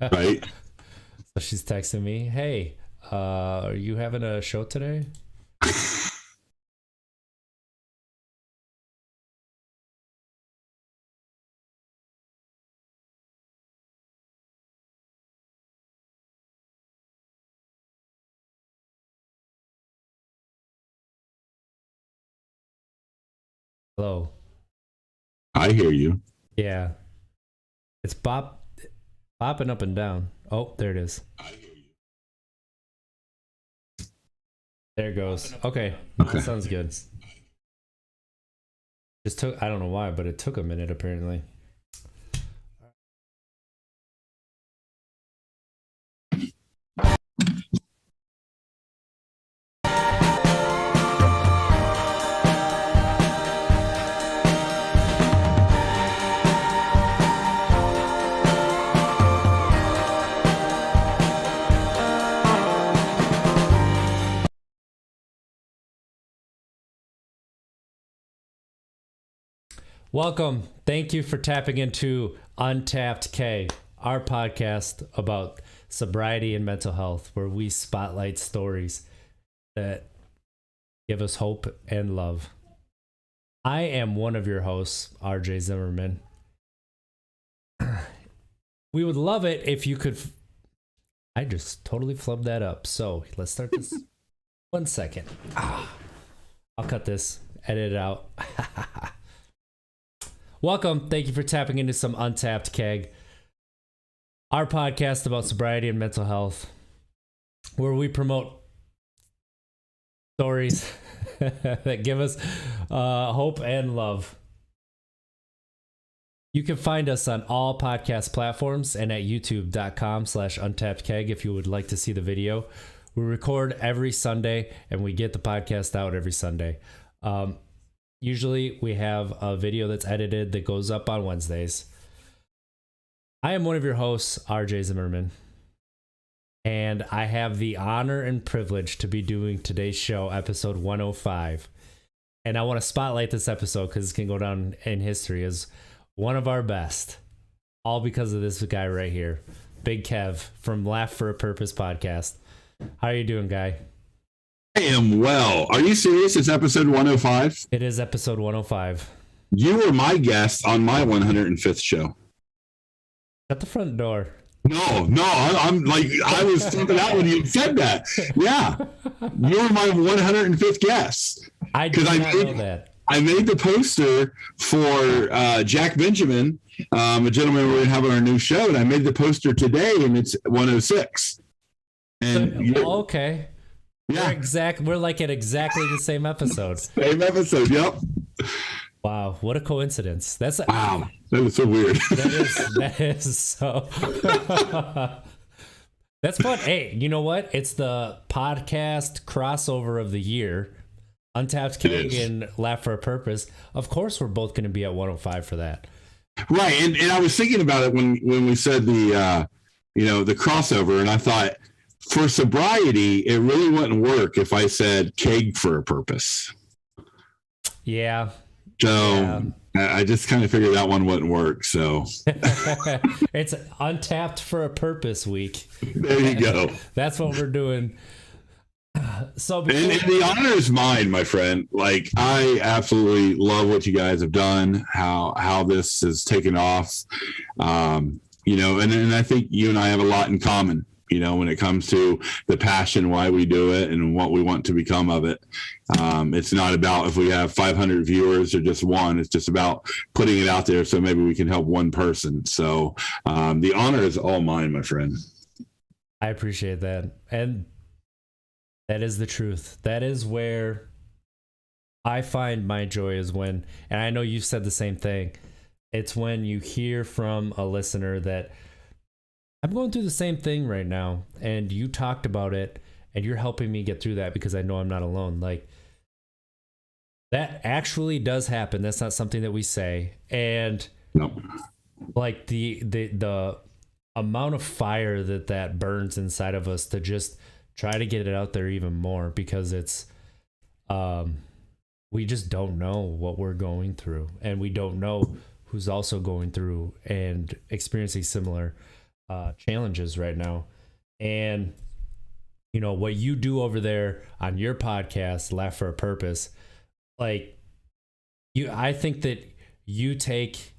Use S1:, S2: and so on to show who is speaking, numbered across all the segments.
S1: Right.
S2: So she's texting me, "Hey, are you having a show today?" Hello.
S1: I hear you.
S2: Yeah, it's bopping up and down. Oh, there it is.
S1: I hear you.
S2: There it goes. Okay,
S1: Okay.
S2: that sounds good. Just took, I don't know why, but it took a minute apparently. Welcome. Thank you for tapping into Untapped Keg, our podcast about sobriety and mental health, where we spotlight stories that give us hope and love. I am one of your hosts, RJ Zimmerman. We would love it if you could. I just totally flubbed that up. So let's start this. 1 second. I'll cut this, edit it out. Welcome. Thank you for tapping into some Untapped Keg, our podcast about sobriety and mental health, where we promote stories that give us hope and love. You can find us on all podcast platforms and at youtube.com/untappedkeg if you would like to see the video. We record every Sunday and we get the podcast out every Sunday. Usually we have a video that's edited that goes up on Wednesdays. I am one of your hosts, RJ Zimmerman, and I have the honor and privilege to be doing today's show, episode 105. And I want to spotlight this episode because it can go down in history as one of our best, all because of this guy right here, Big Kev from Laugh for a Purpose podcast. How are you doing, guy?
S1: I am well. Are you serious? It's episode 105?
S2: It is episode 105.
S1: You were my guest on my 105th show.
S2: Shut the front door.
S1: No, I'm like, I was flipping out when you said that. Yeah. You were my 105th guest.
S2: I did not know that.
S1: I made the poster for Jack Benjamin, a gentleman we're going to have on our new show, and I made the poster today, and it's 106. And
S2: okay.
S1: Yeah.
S2: We're like at exactly the same episode.
S1: Same episode, yep.
S2: Wow, what a coincidence.
S1: Wow, that was so weird.
S2: That is so. That's fun. Hey, you know what? It's the podcast crossover of the year. Untapped Keg and Laugh for a Purpose. Of course, we're both going to be at 105 for that.
S1: Right, and I was thinking about it when we said the the crossover, and I thought for sobriety, it really wouldn't work if I said keg for a purpose.
S2: Yeah.
S1: So I just kind of figured that one wouldn't work. So
S2: it's Untapped for a Purpose week.
S1: There you go.
S2: That's what we're doing. So
S1: and the honor is mine, my friend. Like, I absolutely love what you guys have done, how this has taken off. And I think you and I have a lot in common, when it comes to the passion, why we do it and what we want to become of it. It's not about if we have 500 viewers or just one. It's just about putting it out there so maybe we can help one person. So the honor is all mine, my friend.
S2: I appreciate that. And that is the truth. That is where I find my joy is when, and I know you've said the same thing, it's when you hear from a listener that I'm going through the same thing right now, and you talked about it, and you're helping me get through that because I know I'm not alone. Like, that actually does happen. That's not something that we say. And
S1: no.
S2: Like the amount of fire that burns inside of us to just try to get it out there even more, because it's we just don't know what we're going through, and we don't know who's also going through and experiencing similar challenges right now. And you know what you do over there on your podcast, Laugh for a Purpose, like I think that you take,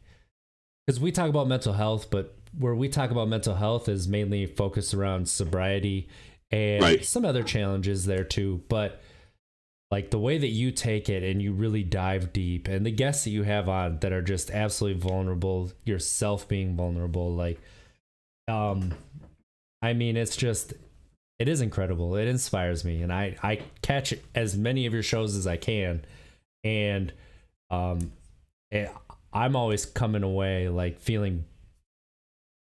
S2: because we talk about mental health, but where we talk about mental health is mainly focused around sobriety and some other challenges there too. But like the way that you take it and you really dive deep, and the guests that you have on that are just absolutely vulnerable, yourself being vulnerable, like, I mean, it's just, it is incredible. It inspires me, and I catch as many of your shows as I can, and I'm always coming away like feeling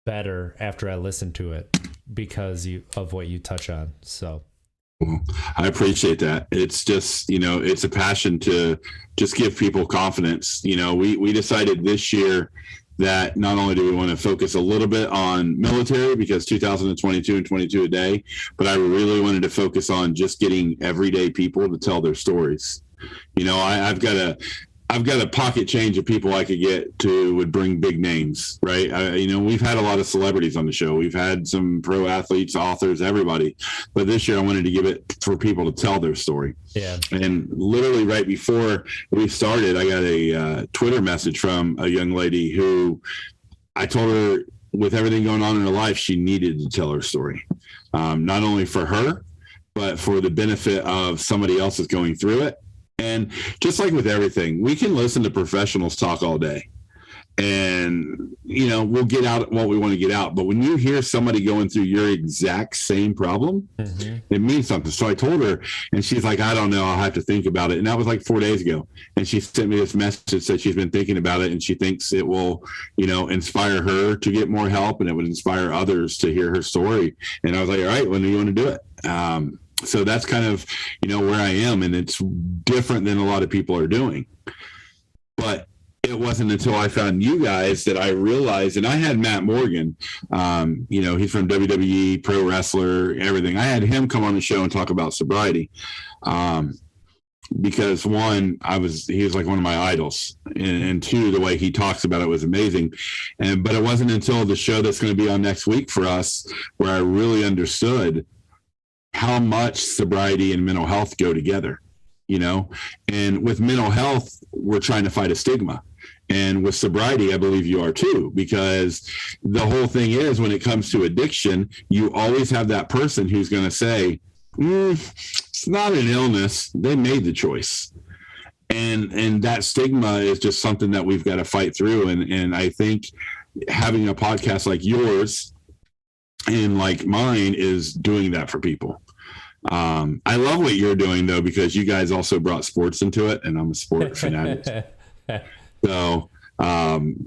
S2: better after I listen to it because of what you touch on. So
S1: I appreciate that. It's just, you know, it's a passion to just give people confidence. You know, we decided this year that not only do we want to focus a little bit on military, because 2022 and 22 a day, but I really wanted to focus on just getting everyday people to tell their stories. You know, I've got a pocket change of people I could get to would bring big names, right? You know, we've had a lot of celebrities on the show. We've had some pro athletes, authors, everybody. But this year I wanted to give it for people to tell their story. Yeah. And literally right before we started, I got a Twitter message from a young lady who I told her with everything going on in her life, she needed to tell her story. Not only for her, but for the benefit of somebody else that's going through it. And just like with everything, we can listen to professionals talk all day and, you know, we'll get out what we want to get out. But when you hear somebody going through your exact same problem, it means something. So I told her, and she's like, I don't know, I'll have to think about it. And that was like 4 days ago. And she sent me this message that she's been thinking about it, and she thinks it will, you know, inspire her to get more help, and it would inspire others to hear her story. And I was like, all right, when do you want to do it? So that's kind of, you know, where I am, and it's different than a lot of people are doing. But it wasn't until I found you guys that I realized, and I had Matt Morgan, you know, he's from WWE, pro wrestler, everything. I had him come on the show and talk about sobriety. Because one, he was like one of my idols, and two, the way he talks about it was amazing. But it wasn't until the show that's going to be on next week for us where I really understood how much sobriety and mental health go together, you know. And with mental health, we're trying to fight a stigma. And with sobriety, I believe you are too, because the whole thing is, when it comes to addiction, you always have that person who's going to say, it's not an illness. They made the choice. And that stigma is just something that we've got to fight through. And I think having a podcast like yours and like mine is doing that for people. I love what you're doing, though, because you guys also brought sports into it, and I'm a sport fanatic. So,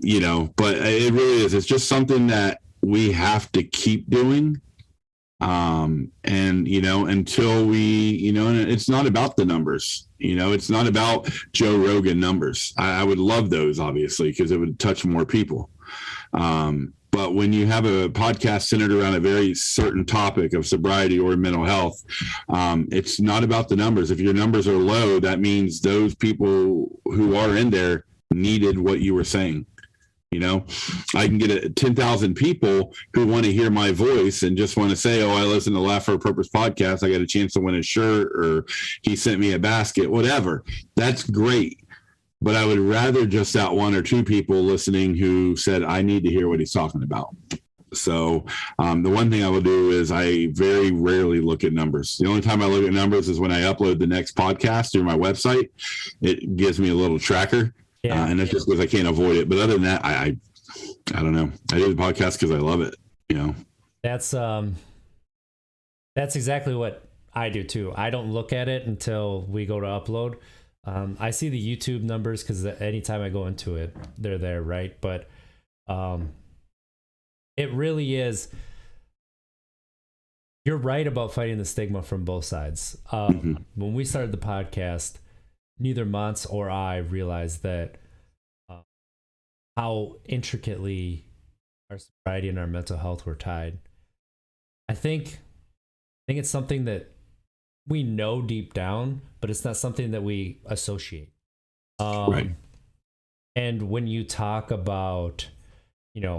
S1: you know, but it really is. It's just something that we have to keep doing. And, you know, until we, you know, and it's not about the numbers, you know, it's not about Joe Rogan numbers. I would love those, obviously, because it would touch more people. But when you have a podcast centered around a very certain topic of sobriety or mental health, it's not about the numbers. If your numbers are low, that means those people who are in there needed what you were saying. You know, I can get 10,000 people who want to hear my voice and just want to say, oh, I listen to Laugh for a Purpose podcast. I got a chance to win a shirt, or he sent me a basket, whatever. That's great. But I would rather just that one or two people listening who said, I need to hear what he's talking about. So the one thing I will do is I very rarely look at numbers. The only time I look at numbers is when I upload the next podcast through my website. It gives me a little tracker. Yeah. And that's just because I can't avoid it. But other than that, I don't know. I do the podcast because I love it. You know, that's
S2: exactly what I do too. I don't look at it until we go to upload. I see the YouTube numbers because anytime I go into it, they're there, right? But it really is. You're right about fighting the stigma from both sides. When we started the podcast, neither Mons or I realized that how intricately our sobriety and our mental health were tied. I think it's something that we know deep down, but it's not something that we associate. Right. And when you talk about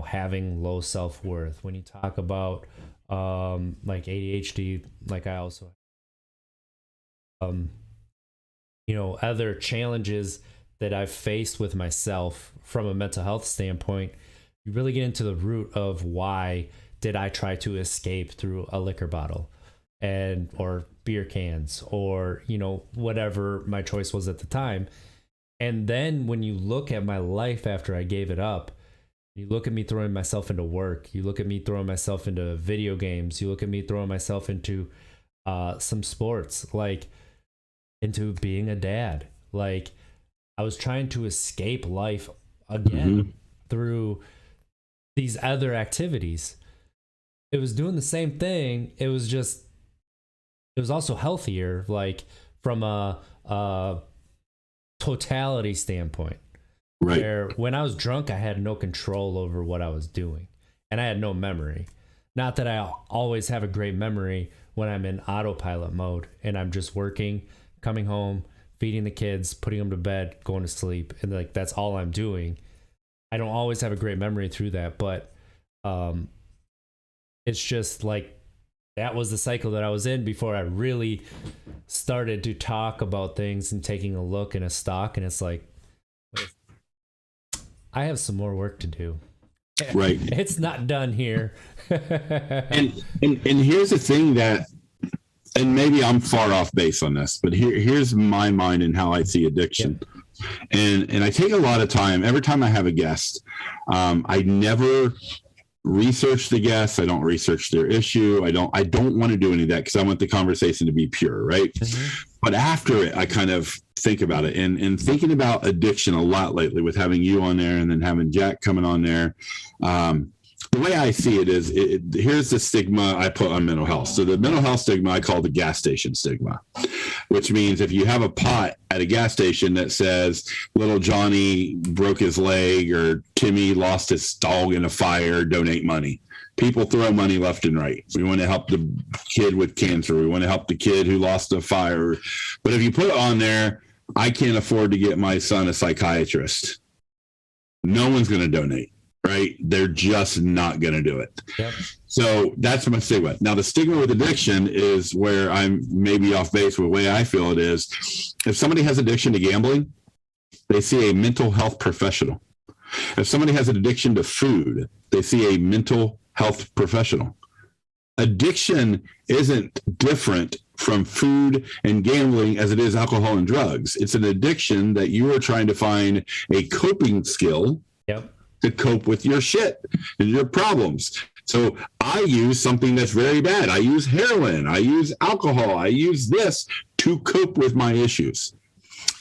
S2: having low self-worth, when you talk about like ADHD, like I also other challenges that I've faced with myself from a mental health standpoint, you really get into the root of why did I try to escape through a liquor bottle or beer cans or, whatever my choice was at the time. And then when you look at my life after I gave it up, you look at me throwing myself into work, you look at me throwing myself into video games, you look at me throwing myself into some sports, like into being a dad. Like I was trying to escape life again through these other activities. It was doing the same thing. It was also healthier, like from a totality standpoint.
S1: Right.
S2: Where when I was drunk, I had no control over what I was doing, and I had no memory. Not that I always have a great memory when I'm in autopilot mode and I'm just working, coming home, feeding the kids, putting them to bed, going to sleep, and like that's all I'm doing. I don't always have a great memory through that, but it's just like that was the cycle that I was in before I really started to talk about things and taking a look and a stock, and it's like I have some more work to do.
S1: Right.
S2: It's not done here.
S1: and here's the thing that, and maybe I'm far off base on this, but here's my mind and how I see addiction. Yep. And I take a lot of time every time I have a guest. I never research the guests. I don't research their issue. I don't want to do any of that because I want the conversation to be pure, right? Mm-hmm. But after it, I kind of think about it and thinking about addiction a lot lately with having you on there and then having Jack coming on there. The way I see it is, here's the stigma I put on mental health. So the mental health stigma I call the gas station stigma, which means if you have a pot at a gas station that says little Johnny broke his leg or Timmy lost his dog in a fire, donate money. People throw money left and right. We want to help the kid with cancer. We want to help the kid who lost a fire. But if you put it on there, I can't afford to get my son a psychiatrist, no one's going to donate. Right? They're just not going to do it. Yep. So that's my stigma. Now, the stigma with addiction is where I'm maybe off base with the way I feel it is. If somebody has addiction to gambling, they see a mental health professional. If somebody has an addiction to food, they see a mental health professional. Addiction isn't different from food and gambling as it is alcohol and drugs. It's an addiction that you are trying to find a coping skill. Yep. To cope with your shit and your problems. So I use something that's very bad. I use heroin. I use alcohol. I use this to cope with my issues.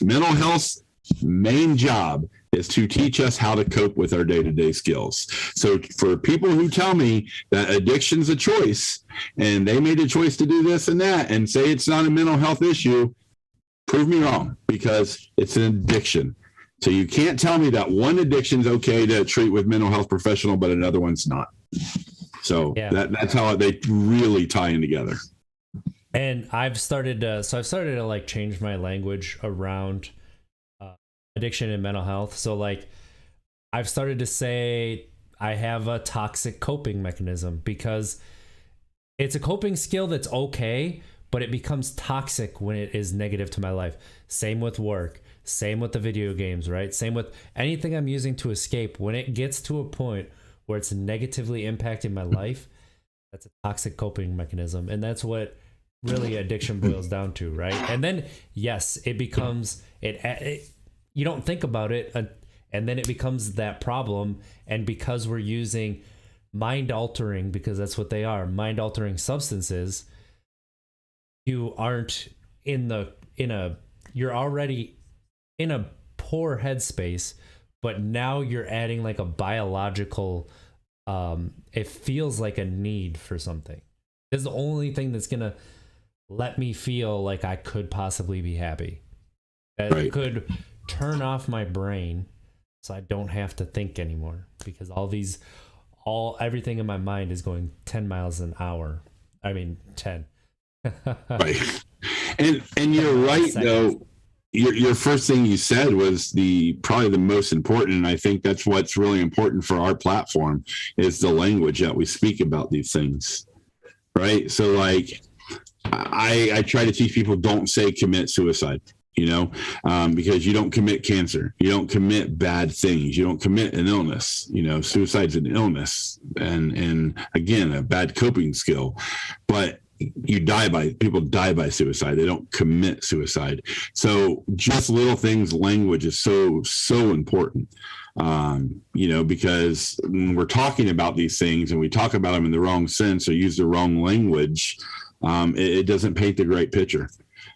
S1: Mental health's main job is to teach us how to cope with our day-to-day skills. So for people who tell me that addiction's a choice and they made a choice to do this and that and say it's not a mental health issue, prove me wrong, because it's an addiction. So you can't tell me that one addiction is okay to treat with mental health professional, but another one's not. So that's how they really tie in together.
S2: And I've started to like change my language around addiction and mental health. So like I've started to say I have a toxic coping mechanism because it's a coping skill that's okay, but it becomes toxic when it is negative to my life. Same with work. Same with the video games, right? Same with anything I'm using to escape. When it gets to a point where it's negatively impacting my life, that's a toxic coping mechanism. And that's what really addiction boils down to, right? And then, yes, it becomes, you don't think about it, and then it becomes that problem. And because we're using mind-altering, because that's what they are, mind-altering substances, you aren't you're already in a poor headspace, but now you're adding like a biological, it feels like a need for something. It's the only thing that's going to let me feel like I could possibly be happy. It could turn off my brain so I don't have to think anymore, because everything in my mind is going 10 miles an hour. I mean, 10.
S1: Right. And you're right, though. your first thing you said was probably the most important, and I think that's what's really important for our platform is the language that we speak about these things, right? So like I try to teach people, don't say commit suicide, because you don't commit cancer, you don't commit bad things, you don't commit an illness. Suicide's an illness, and again, a bad coping skill, but people die by suicide. They don't commit suicide. So just little things, language is so important. Because when we're talking about these things and we talk about them in the wrong sense or use the wrong language, it doesn't paint the great picture.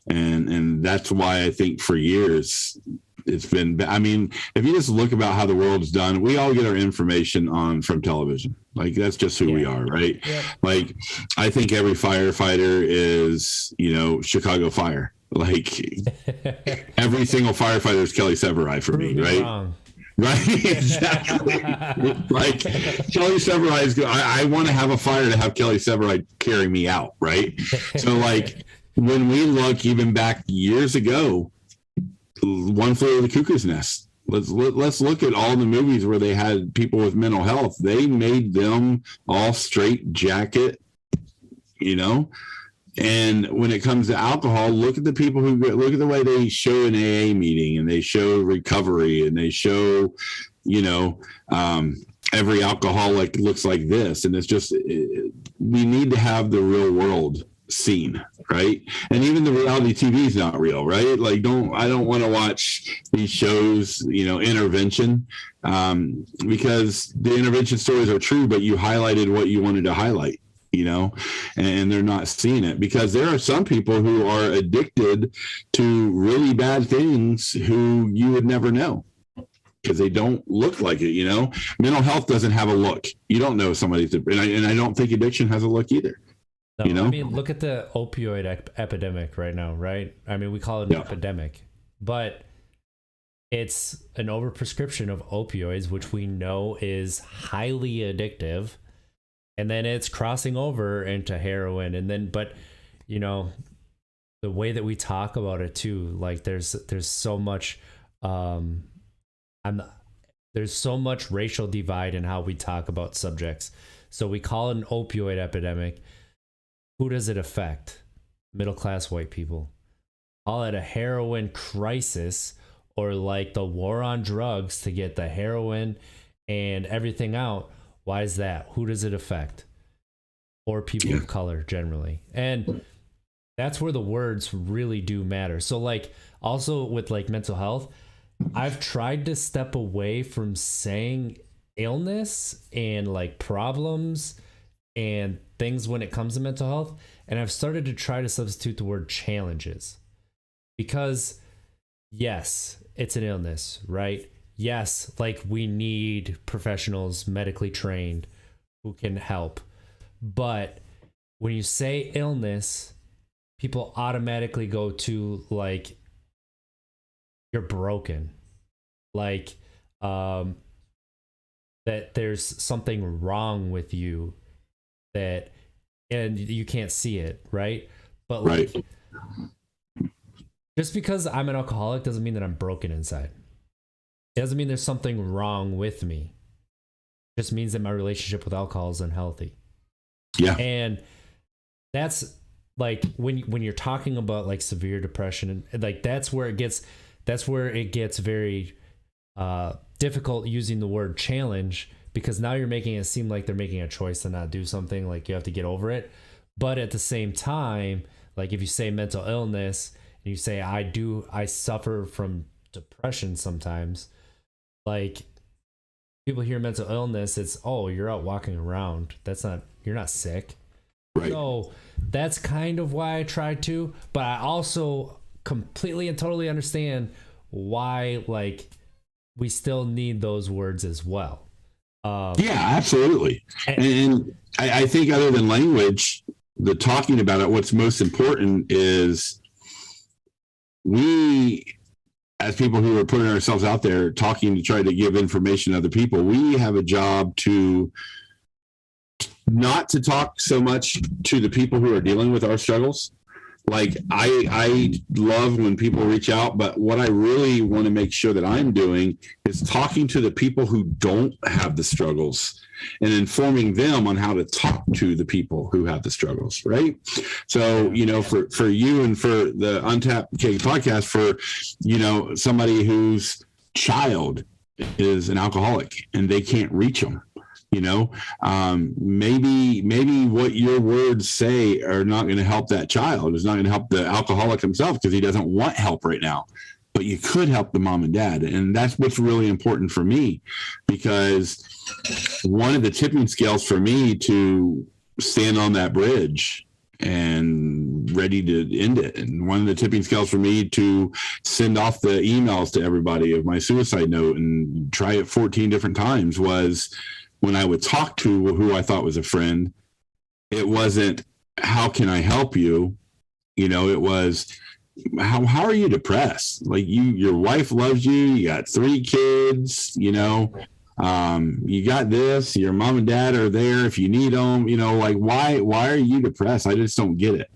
S1: And that's why I think for years it's been, if you just look about how the world's done, we all get our information from television. Like that's just who we are, right? Yeah. Like I think every firefighter is, Chicago Fire. Like every single firefighter is Kelly Severai for me, right? Wrong. Right, exactly. Like Kelly Severai is good. I want to have a fire to have Kelly Severai carry me out, right? So like when we look even back years ago, One Flew Over the Cuckoo's Nest. Let's look at all the movies where they had people with mental health. They made them all straight jacket, And when it comes to alcohol, look at the people look at the way they show an AA meeting, and they show recovery, and they show, every alcoholic looks like this. And it's just, we need to have the real world seen, right? And even the reality TV is not real, right? Like I don't want to watch these shows, intervention, because the intervention stories are true, but you highlighted what you wanted to highlight, and they're not seeing it, because there are some people who are addicted to really bad things who you would never know, because they don't look like it. Mental health doesn't have a look. You don't know somebody's, and I don't think addiction has a look either.
S2: No, look at the opioid epidemic right now, right? We call it an epidemic, but it's an overprescription of opioids, which we know is highly addictive. And then it's crossing over into heroin. And then, but, the way that we talk about it too, like there's so much, there's so much racial divide in how we talk about subjects. So we call it an opioid epidemic. Who does it affect? Middle-class white people. Call it a heroin crisis, or like the war on drugs to get the heroin and everything out. Why is that? Who does it affect? Or people of color generally. And that's where the words really do matter. So like also with like mental health, I've tried to step away from saying illness and like problems and things when it comes to mental health, and I've started to try to substitute the word challenges, because yes, it's an illness, right? Yes, like we need professionals medically trained who can help, but when you say illness, people automatically go to like you're broken, like that there's something wrong with you, that and you can't see it, right? But like just because I'm an alcoholic doesn't mean that I'm broken inside. It doesn't mean there's something wrong with me. It just means that my relationship with alcohol is unhealthy. Yeah. And that's like when you're talking about like severe depression, and like that's where it gets very difficult using the word challenge, because now you're making it seem like they're making a choice to not do something, like you have to get over it. But at the same time, like if you say mental illness and you say I suffer from depression sometimes, like people hear mental illness, it's, oh, you're out walking around. You're not sick. Right. So that's kind of why I try to, but I also completely and totally understand why like we still need those words as well.
S1: Yeah, absolutely. And I think other than language, the talking about it, what's most important is we, as people who are putting ourselves out there talking to try to give information to other people, we have a job to not to talk so much to the people who are dealing with our struggles, Like I love when people reach out, but what I really want to make sure that I'm doing is talking to the people who don't have the struggles and informing them on how to talk to the people who have the struggles, right? So, for you and for the Untapped Keg podcast, for, somebody whose child is an alcoholic and they can't reach them, maybe what your words say are not going to help that child. It's not going to help the alcoholic himself because he doesn't want help right now. But you could help the mom and dad. And that's what's really important for me, because one of the tipping scales for me to stand on that bridge and ready to end it, and one of the tipping scales for me to send off the emails to everybody of my suicide note and try it 14 different times, was when I would talk to who I thought was a friend. It wasn't, how can I help you? It was, how are you depressed? Like, your wife loves you. You got 3 kids, you got this, your mom and dad are there if you need them, like, why are you depressed? I just don't get it.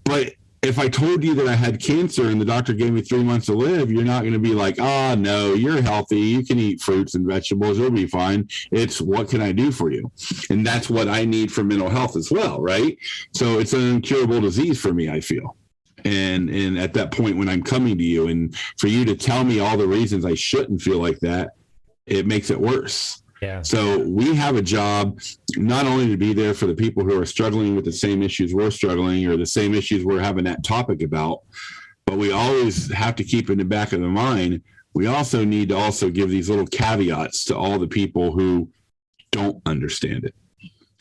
S1: But if I told you that I had cancer and the doctor gave me 3 months to live, you're not going to be like, oh, no, you're healthy. You can eat fruits and vegetables. You'll be fine. It's, what can I do for you? And that's what I need for mental health as well, right? So it's an incurable disease for me, I feel. And at that point, when I'm coming to you and for you to tell me all the reasons I shouldn't feel like that, it makes it worse.
S2: Yeah.
S1: So we have a job not only to be there for the people who are struggling with the same issues we're struggling, or the same issues we're having that topic about, but we always have to keep in the back of the mind, we also need to also give these little caveats to all the people who don't understand it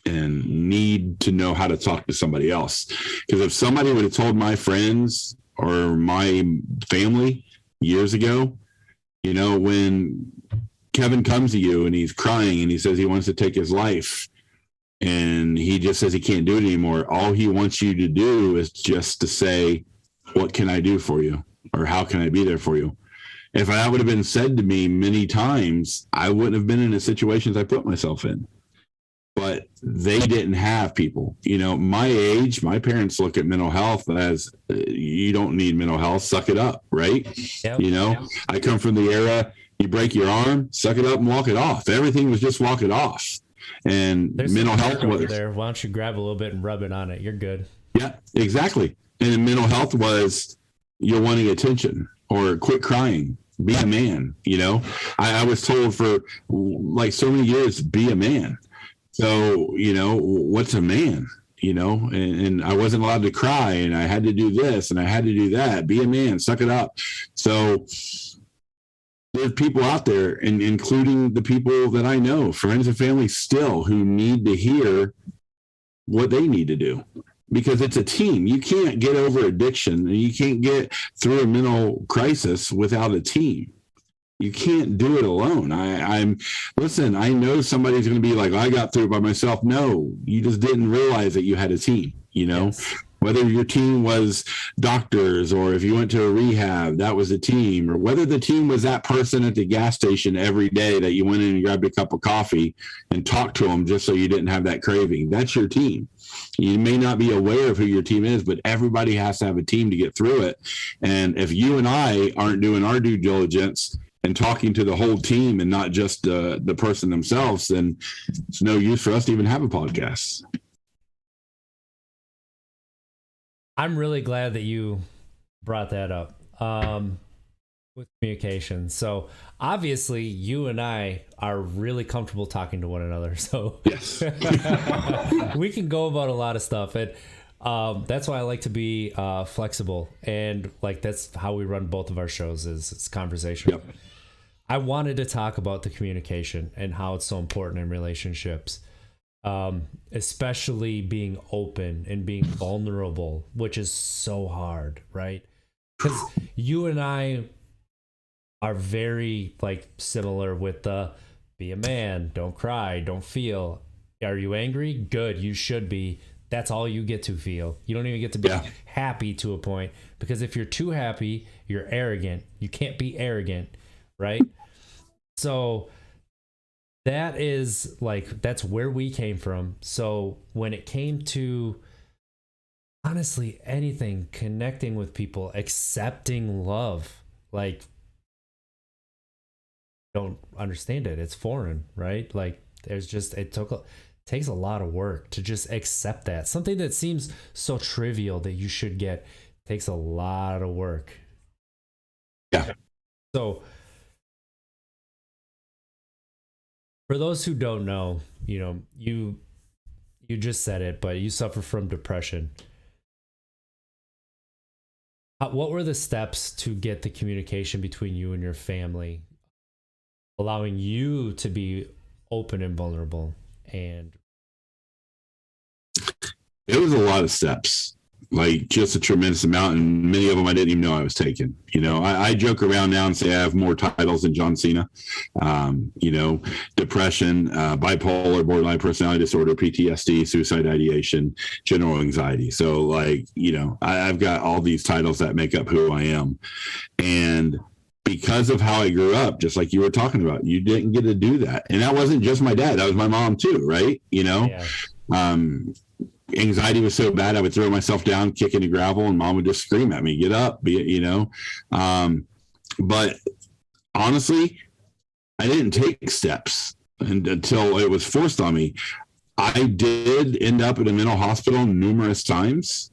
S1: and need to know how to talk to somebody else. Because if somebody would have told my friends or my family years ago, when Kevin comes to you and he's crying and he says he wants to take his life and he just says he can't do it anymore, all he wants you to do is just to say, what can I do for you? Or how can I be there for you? If that would have been said to me many times, I wouldn't have been in the situations I put myself in. But they didn't have people. My age, my parents look at mental health as, you don't need mental health, suck it up, right?
S2: Yep.
S1: I come from the era, you break your arm, suck it up and walk it off. Everything was just walk it off. And
S2: there's
S1: mental health
S2: over there. Why don't you grab a little bit and rub it on it? You're good.
S1: Yeah, exactly. And mental health was, you're wanting attention, or quit crying, be a man. I was told for like so many years, be a man. So, what's a man? And I wasn't allowed to cry, and I had to do this and I had to do that. Be a man, suck it up. So there's people out there, and including the people that I know, friends and family still, who need to hear what they need to do, because it's a team. You can't get over addiction, and you can't get through a mental crisis without a team. You can't do it alone. Listen, I know somebody's going to be like, I got through it by myself. No, you just didn't realize that you had a team, Yes. Whether your team was doctors, or if you went to a rehab, that was a team, or whether the team was that person at the gas station every day that you went in and grabbed a cup of coffee and talked to them just so you didn't have that craving. That's your team. You may not be aware of who your team is, but everybody has to have a team to get through it. And if you and I aren't doing our due diligence and talking to the whole team and not just the person themselves, then it's no use for us to even have a podcast.
S2: I'm really glad that you brought that up with communication. So obviously you and I are really comfortable talking to one another. So
S1: yes,
S2: we can go about a lot of stuff. And that's why I like to be flexible. And like, that's how we run both of our shows, is it's conversation.
S1: Yep.
S2: I wanted to talk about the communication and how it's so important in relationships. Especially being open and being vulnerable, which is so hard, right? Because you and I are very like similar with the be a man, don't cry, don't feel. Are you angry? Good, you should be. That's all you get to feel. You don't even get to be happy to a point, because if you're too happy, you're arrogant. You can't be arrogant, right? So that is like, that's where we came from. So when it came to honestly, anything, connecting with people, accepting love. Like, don't understand it. It's foreign, right? Like, there's just, takes a lot of work to just accept that. Something that seems so trivial that you should get takes a lot of work.
S1: Yeah.
S2: So, for those who don't know, you just said it, but you suffer from depression. What were the steps to get the communication between you and your family, allowing you to be open and vulnerable? And
S1: it was a lot of steps, like just a tremendous amount, and many of them I didn't even know I was taking. I joke around now and say I have more titles than John Cena. Depression, bipolar, borderline personality disorder, PTSD, suicide ideation, general anxiety. So I've got all these titles that make up who I am. And because of how I grew up, just like you were talking about, you didn't get to do that. And that wasn't just my dad, that was my mom too, right?
S2: Yeah.
S1: Anxiety was so bad I would throw myself down, kick into gravel, and mom would just scream at me, get up, but honestly, I didn't take steps until it was forced on me. I did end up in a mental hospital numerous times,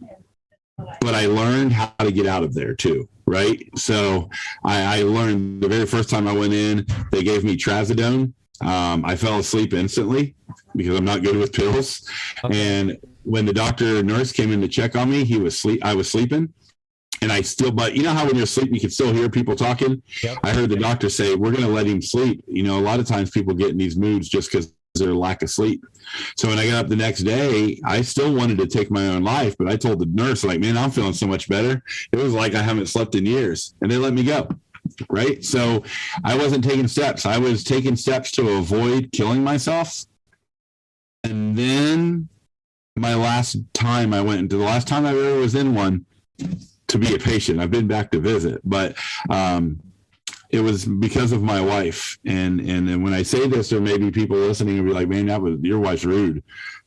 S1: but I learned how to get out of there too, right? So I learned the very first time I went in, they gave me trazodone. I fell asleep instantly because I'm not good with pills. Okay. And when the nurse came in to check on me, I was sleeping. And but you know how when you're asleep, you can still hear people talking? Yep. I heard the doctor say, we're going to let him sleep. A lot of times people get in these moods just because of their lack of sleep. So when I got up the next day, I still wanted to take my own life, but I told the nurse, man, I'm feeling so much better. It was like I haven't slept in years, and they let me go. Right. So I wasn't taking steps. I was taking steps to avoid killing myself. And then the last time I ever was in one to be a patient, I've been back to visit, but it was because of my wife. And when I say this, there may be people listening and be like, man, your wife's rude.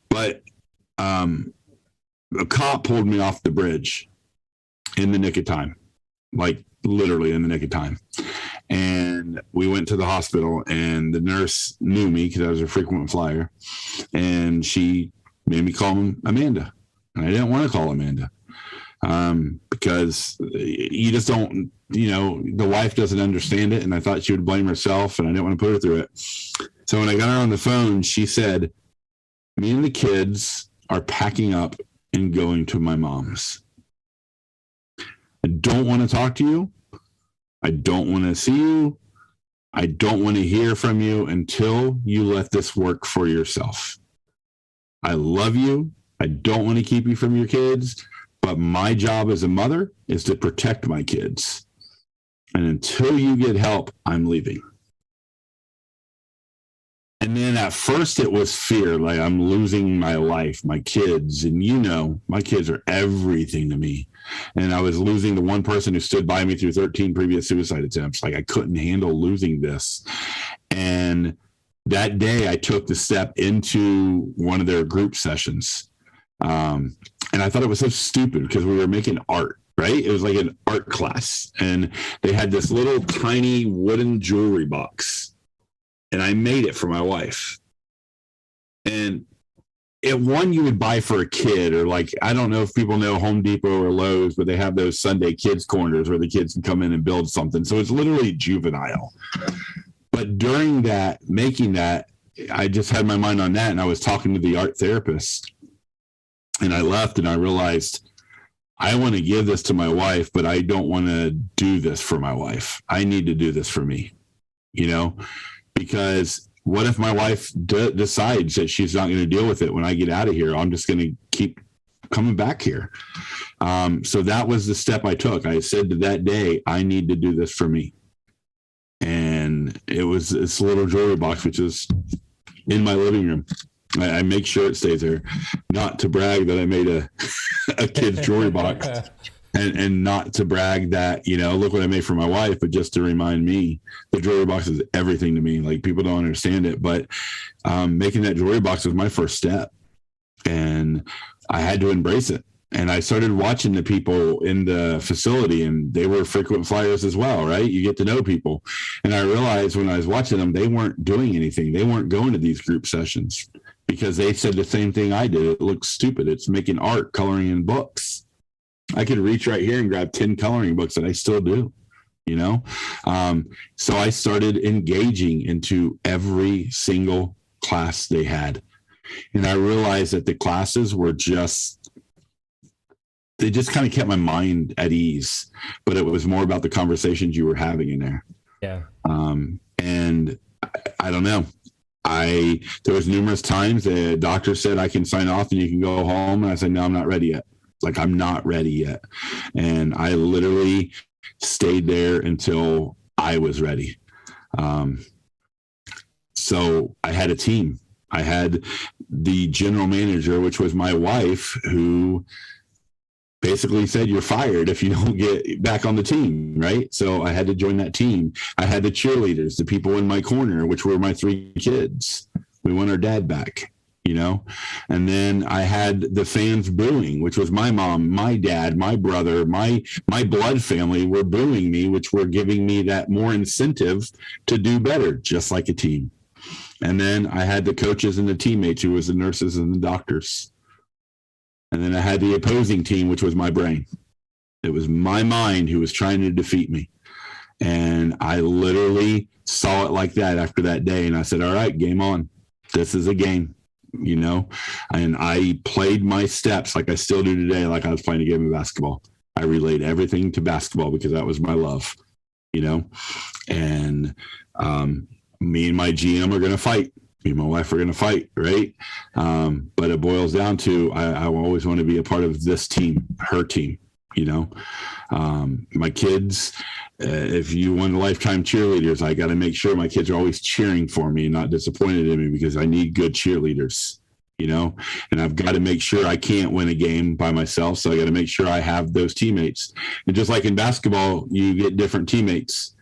S1: But a cop pulled me off the bridge in the nick of time, like literally in the nick of time. And we went to the hospital, and the nurse knew me because I was a frequent flyer, and she made me call him Amanda. And I didn't want to call Amanda because you just don't, the wife doesn't understand it. And I thought she would blame herself, and I didn't want to put her through it. So when I got her on the phone, she said, me and the kids are packing up and going to my mom's. I don't want to talk to you. I don't want to see you. I don't want to hear from you until you let this work for yourself. I love you. I don't want to keep you from your kids, but my job as a mother is to protect my kids. And until you get help, I'm leaving. And then at first it was fear, like I'm losing my life, my kids. And my kids are everything to me. And I was losing the one person who stood by me through 13 previous suicide attempts. Like I couldn't handle losing this. And that day I took the step into one of their group sessions. And I thought it was so stupid because we were making art, right? It was like an art class. And they had this little tiny wooden jewelry box. And I made it for my wife. And one you would buy for a kid, or I don't know if people know Home Depot or Lowe's, but they have those Sunday kids corners where the kids can come in and build something. So it's literally juvenile. But during making that, I just had my mind on that. And I was talking to the art therapist, and I left and I realized I want to give this to my wife, but I don't want to do this for my wife. I need to do this for me, because what if my wife decides that she's not going to deal with it when I get out of here? I'm just going to keep coming back here. So that was the step I took. I said to that day, I need to do this for me. And it was this little jewelry box, which is in my living room. I make sure it stays there, not to brag that I made a kid's jewelry box. And not to brag that, look what I made for my wife, but just to remind me, the jewelry box is everything to me. Like, people don't understand it, but making that jewelry box was my first step, and I had to embrace it. And I started watching the people in the facility, and they were frequent flyers as well, right? You get to know people. And I realized when I was watching them, they weren't doing anything. They weren't going to these group sessions because they said the same thing I did. It looks stupid. It's making art, coloring in books. I could reach right here and grab 10 coloring books, and I still do, you know? So I started engaging into every single class they had. And I realized that the classes were they just kind of kept my mind at ease, but it was more about the conversations you were having in there.
S2: Yeah.
S1: And I don't know. There was numerous times the doctor said, I can sign off and you can go home. And I said, no, I'm not ready yet. Like, I'm not ready yet. And I literally stayed there until I was ready. So I had a team. I had the general manager, which was my wife, who basically said, you're fired if you don't get back on the team, right? So I had to join that team. I had the cheerleaders, the people in my corner, which were my 3 kids. We want our dad back, you know? And then I had the fans booing, which was my mom, my dad, my brother, my blood family were booing me, which were giving me that more incentive to do better, just like a team. And then I had the coaches and the teammates, who was the nurses and the doctors. And then I had the opposing team, which was my brain. It was my mind who was trying to defeat me. And I literally saw it like that after that day. And I said, all right, game on. This is a game, you know? And I played my steps like I still do today, like I was playing a game of basketball. I relayed everything to basketball because that was my love, you know? And me and my GM are going to fight. Me and my wife are going to fight, right? But it boils down to I always want to be a part of this team, her team, you know? My kids, if you want lifetime cheerleaders, I got to make sure my kids are always cheering for me and not disappointed in me, because I need good cheerleaders, you know? And I've got to make sure I can't win a game by myself, so I got to make sure I have those teammates. And just like in basketball, you get different teammates.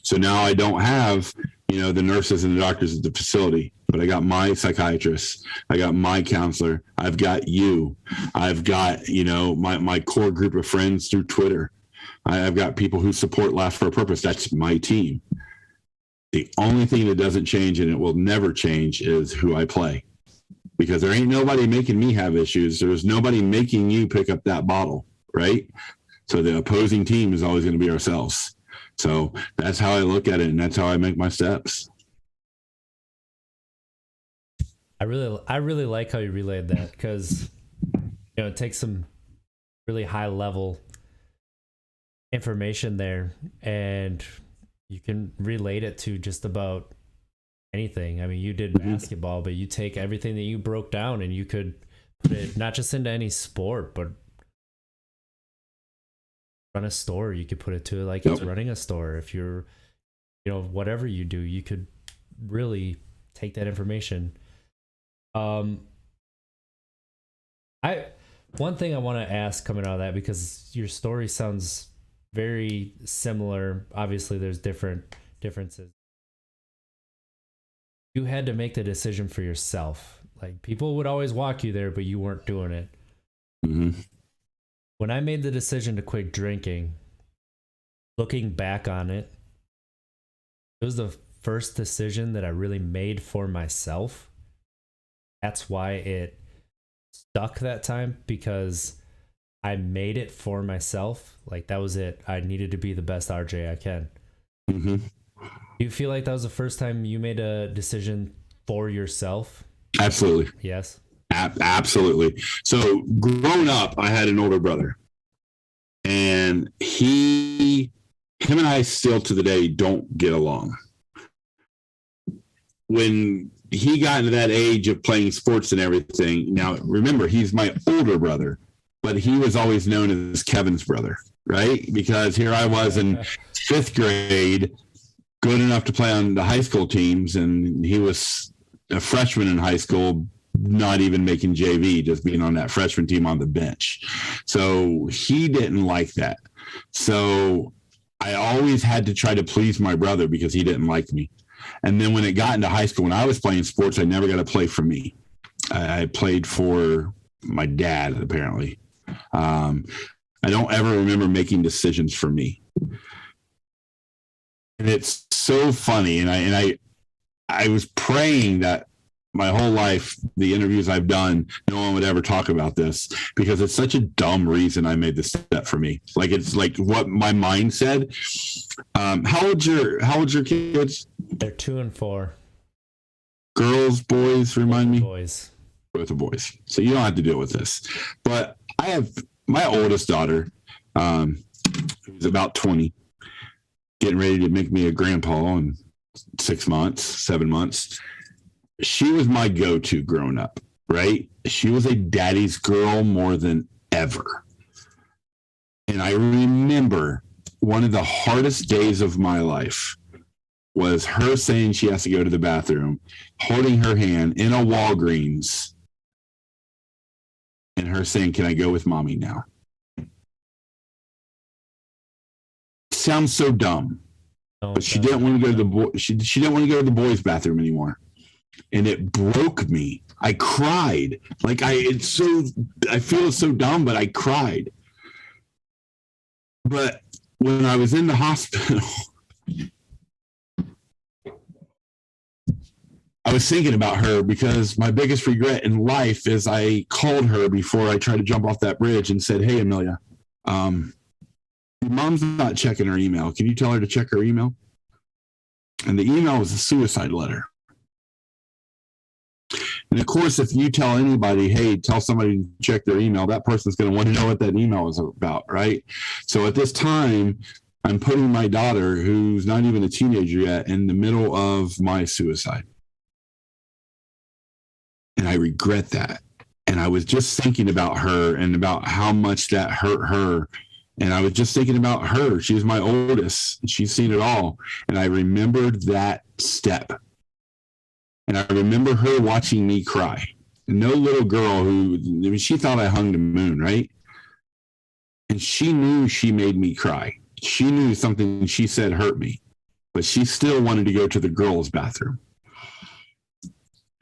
S1: So now I don't have, you know, the nurses and the doctors at the facility, but I got my psychiatrist, I got my counselor, I've got you, I've got, you know, my core group of friends through Twitter. I've got people who support Laugh for a Purpose. That's my team. The only thing that doesn't change, and it will never change, is who I play, because there ain't nobody making me have issues. There's nobody making you pick up that bottle, right? So the opposing team is always going to be ourselves. So that's how I look at it, and that's how I make my steps.
S2: I really like how you relayed that, because, you know, it takes some really high level information there, and you can relate it to just about anything. I mean, you did basketball, but you take everything that you broke down and you could put it not just into any sport, but run a store. You could put it to like it's running a store. If you're, you know, whatever you do, you could really take that information. One thing I want to ask coming out of that, because your story sounds very similar. Obviously there's differences. You had to make the decision for yourself. Like, people would always walk you there, but you weren't doing it.
S1: Mm-hmm.
S2: When I made the decision to quit drinking, looking back on it, it was the first decision that I really made for myself. That's why it stuck that time, because I made it for myself. Like, that was it. I needed to be the best RJ I can.
S1: Mm-hmm.
S2: Do you feel like that was the first time you made a decision for yourself?
S1: Absolutely.
S2: Yes.
S1: Absolutely. So growing up, I had an older brother, and him and I still to the day don't get along. When he got into that age of playing sports and everything, now remember, he's my older brother, but he was always known as Kevin's brother, right? Because here I was in 5th grade, good enough to play on the high school teams, and he was a freshman in high school, not even making JV, just being on that freshman team on the bench. So he didn't like that. So I always had to try to please my brother because he didn't like me. And then when it got into high school, when I was playing sports, I never got to play for me. I played for my dad, apparently. I don't ever remember making decisions for me. And it's so funny. And I was praying that my whole life, the interviews I've done, no one would ever talk about this, because it's such a dumb reason I made the step for me. Like, it's like what my mind said. How old's your kids?
S2: They're 2 and 4.
S1: Girls, boys, remind me?
S2: Boys.
S1: Both are boys. So you don't have to deal with this. But I have my oldest daughter, who's about 20, getting ready to make me a grandpa in 6 months, 7 months. She was my go-to growing up, right? She was a daddy's girl more than ever. And I remember one of the hardest days of my life was her saying she has to go to the bathroom, holding her hand in a Walgreens, and her saying, "Can I go with mommy now?" Sounds so dumb, but she didn't want to go to the she didn't want to go to the boys' bathroom anymore, and it broke me. I cried. Like, I feel so dumb, but I cried. But when I was in the hospital, I was thinking about her, because my biggest regret in life is I called her before I tried to jump off that bridge and said, "Hey, Amelia, your mom's not checking her email. Can you tell her to check her email?" And the email was a suicide letter. And of course, if you tell anybody, "Hey, tell somebody to check their email," that person's going to want to know what that email is about, right? So at this time, I'm putting my daughter, who's not even a teenager yet, in the middle of my suicide. And I regret that. And I was just thinking about her and about how much that hurt her. And I was just thinking about her. She was my oldest. She's seen it all. And I remembered that step. And I remember her watching me cry. No little girl she thought I hung the moon, right? And she knew she made me cry. She knew something she said hurt me, but she still wanted to go to the girls' bathroom.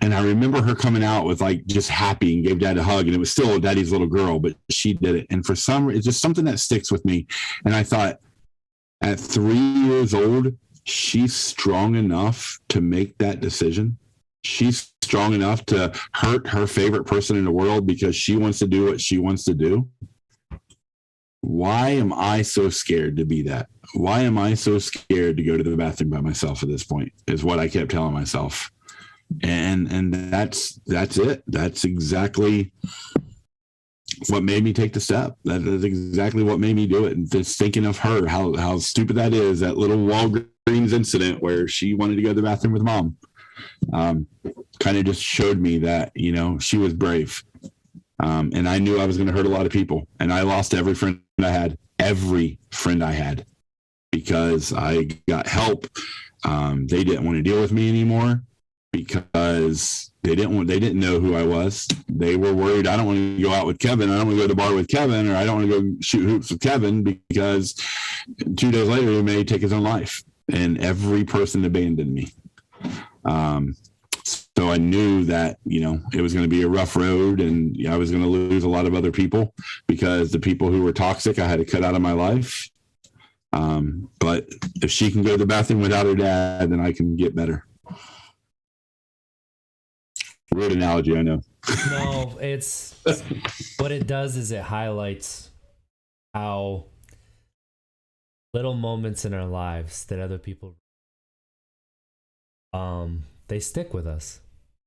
S1: And I remember her coming out with, like, just happy, and gave Dad a hug, and it was still Daddy's little girl, but she did it. And for some, it's just something that sticks with me. And I thought, at 3 years old, she's strong enough to make that decision. She's strong enough to hurt her favorite person in the world because she wants to do what she wants to do. Why am I so scared to be that? Why am I so scared to go to the bathroom by myself at this point, is what I kept telling myself. And that's it. That's exactly what made me take the step. That's exactly what made me do it. And just thinking of her, how stupid that is, that little Walgreens incident where she wanted to go to the bathroom with Mom, kind of just showed me that, she was brave. And I knew I was going to hurt a lot of people. And I lost every friend I had, because I got help. They didn't want to deal with me anymore, because they didn't know who I was. They were worried I don't want to go out with Kevin. I don't want to go to the bar with Kevin, or I don't want to go shoot hoops with Kevin, because 2 days later he may take his own life. And every person abandoned me. So I knew that, it was going to be a rough road, and I was going to lose a lot of other people, because the people who were toxic, I had to cut out of my life. But if she can go to the bathroom without her dad, then I can get better. Weird analogy, I know.
S2: No, it's what it does is it highlights how little moments in our lives that other people they stick with us.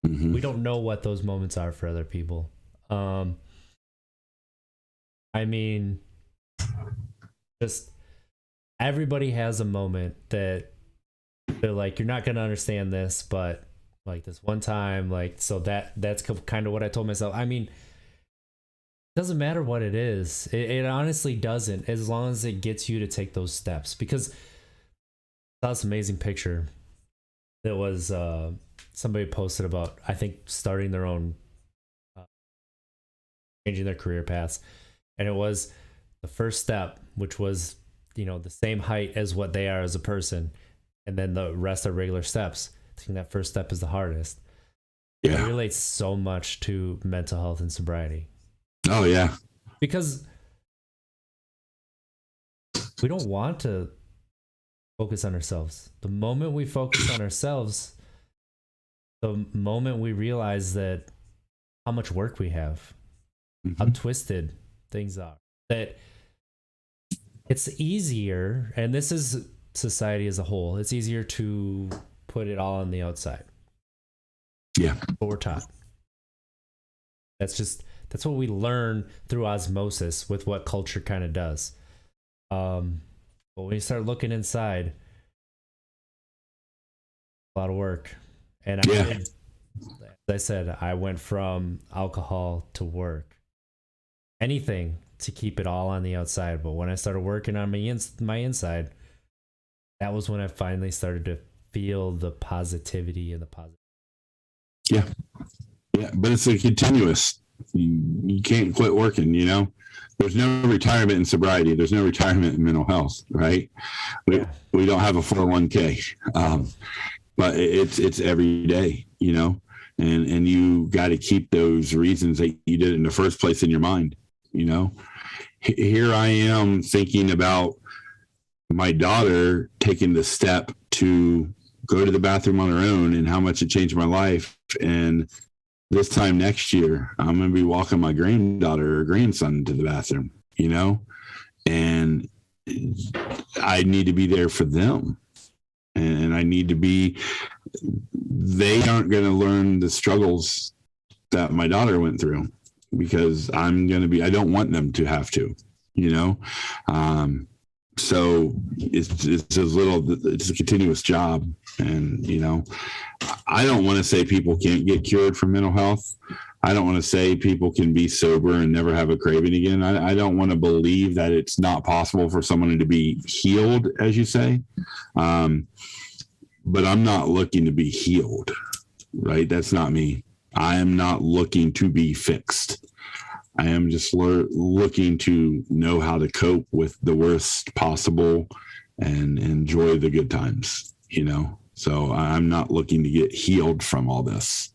S2: Mm-hmm. We don't know what those moments are for other people. I mean, just everybody has a moment that they're like, you're not gonna understand this, but like this one time, like, so that's kind of what I told myself. I mean, it doesn't matter what it is. It honestly doesn't, as long as it gets you to take those steps. Because I saw this amazing picture that was somebody posted about, I think, starting their own, changing their career paths. And it was the first step, which was, the same height as what they are as a person. And then the rest are regular steps. I think that first step is the hardest. Yeah. It relates so much to mental health and sobriety.
S1: Oh, yeah.
S2: because we don't want to focus on ourselves. The moment we focus on ourselves, the moment we realize that how much work we have, how twisted things are, that it's easier, and this is society as a whole, it's easier to put it all on the outside.
S1: Yeah.
S2: What we're taught. That's what we learn through osmosis with what culture kind of does. But when you start looking inside, a lot of work. And as I said, I went from alcohol to work. Anything to keep it all on the outside. But when I started working on my inside, that was when I finally started to feel the positivity and the positive.
S1: Yeah. Yeah. But it's a continuous. You can't quit working, you know? There's no retirement in sobriety. There's no retirement in mental health, right? We don't have a 401k. But it's every day, you know? And you got to keep those reasons that you did it in the first place in your mind, you know? Here I am thinking about my daughter taking the step to go to the bathroom on her own and how much it changed my life. And this time next year, I'm going to be walking my granddaughter or grandson to the bathroom, you know, and I need to be there for them. And I need to be, they aren't going to learn the struggles that my daughter went through because I don't want them to have to, you know? So it's a continuous job. And, you know, I don't want to say people can't get cured from mental health. I don't want to say people can be sober and never have a craving again. I don't want to believe that it's not possible for someone to be healed, as you say. But I'm not looking to be healed, right? That's not me. I am not looking to be fixed. I am just looking to know how to cope with the worst possible and enjoy the good times, you know? So I'm not looking to get healed from all this.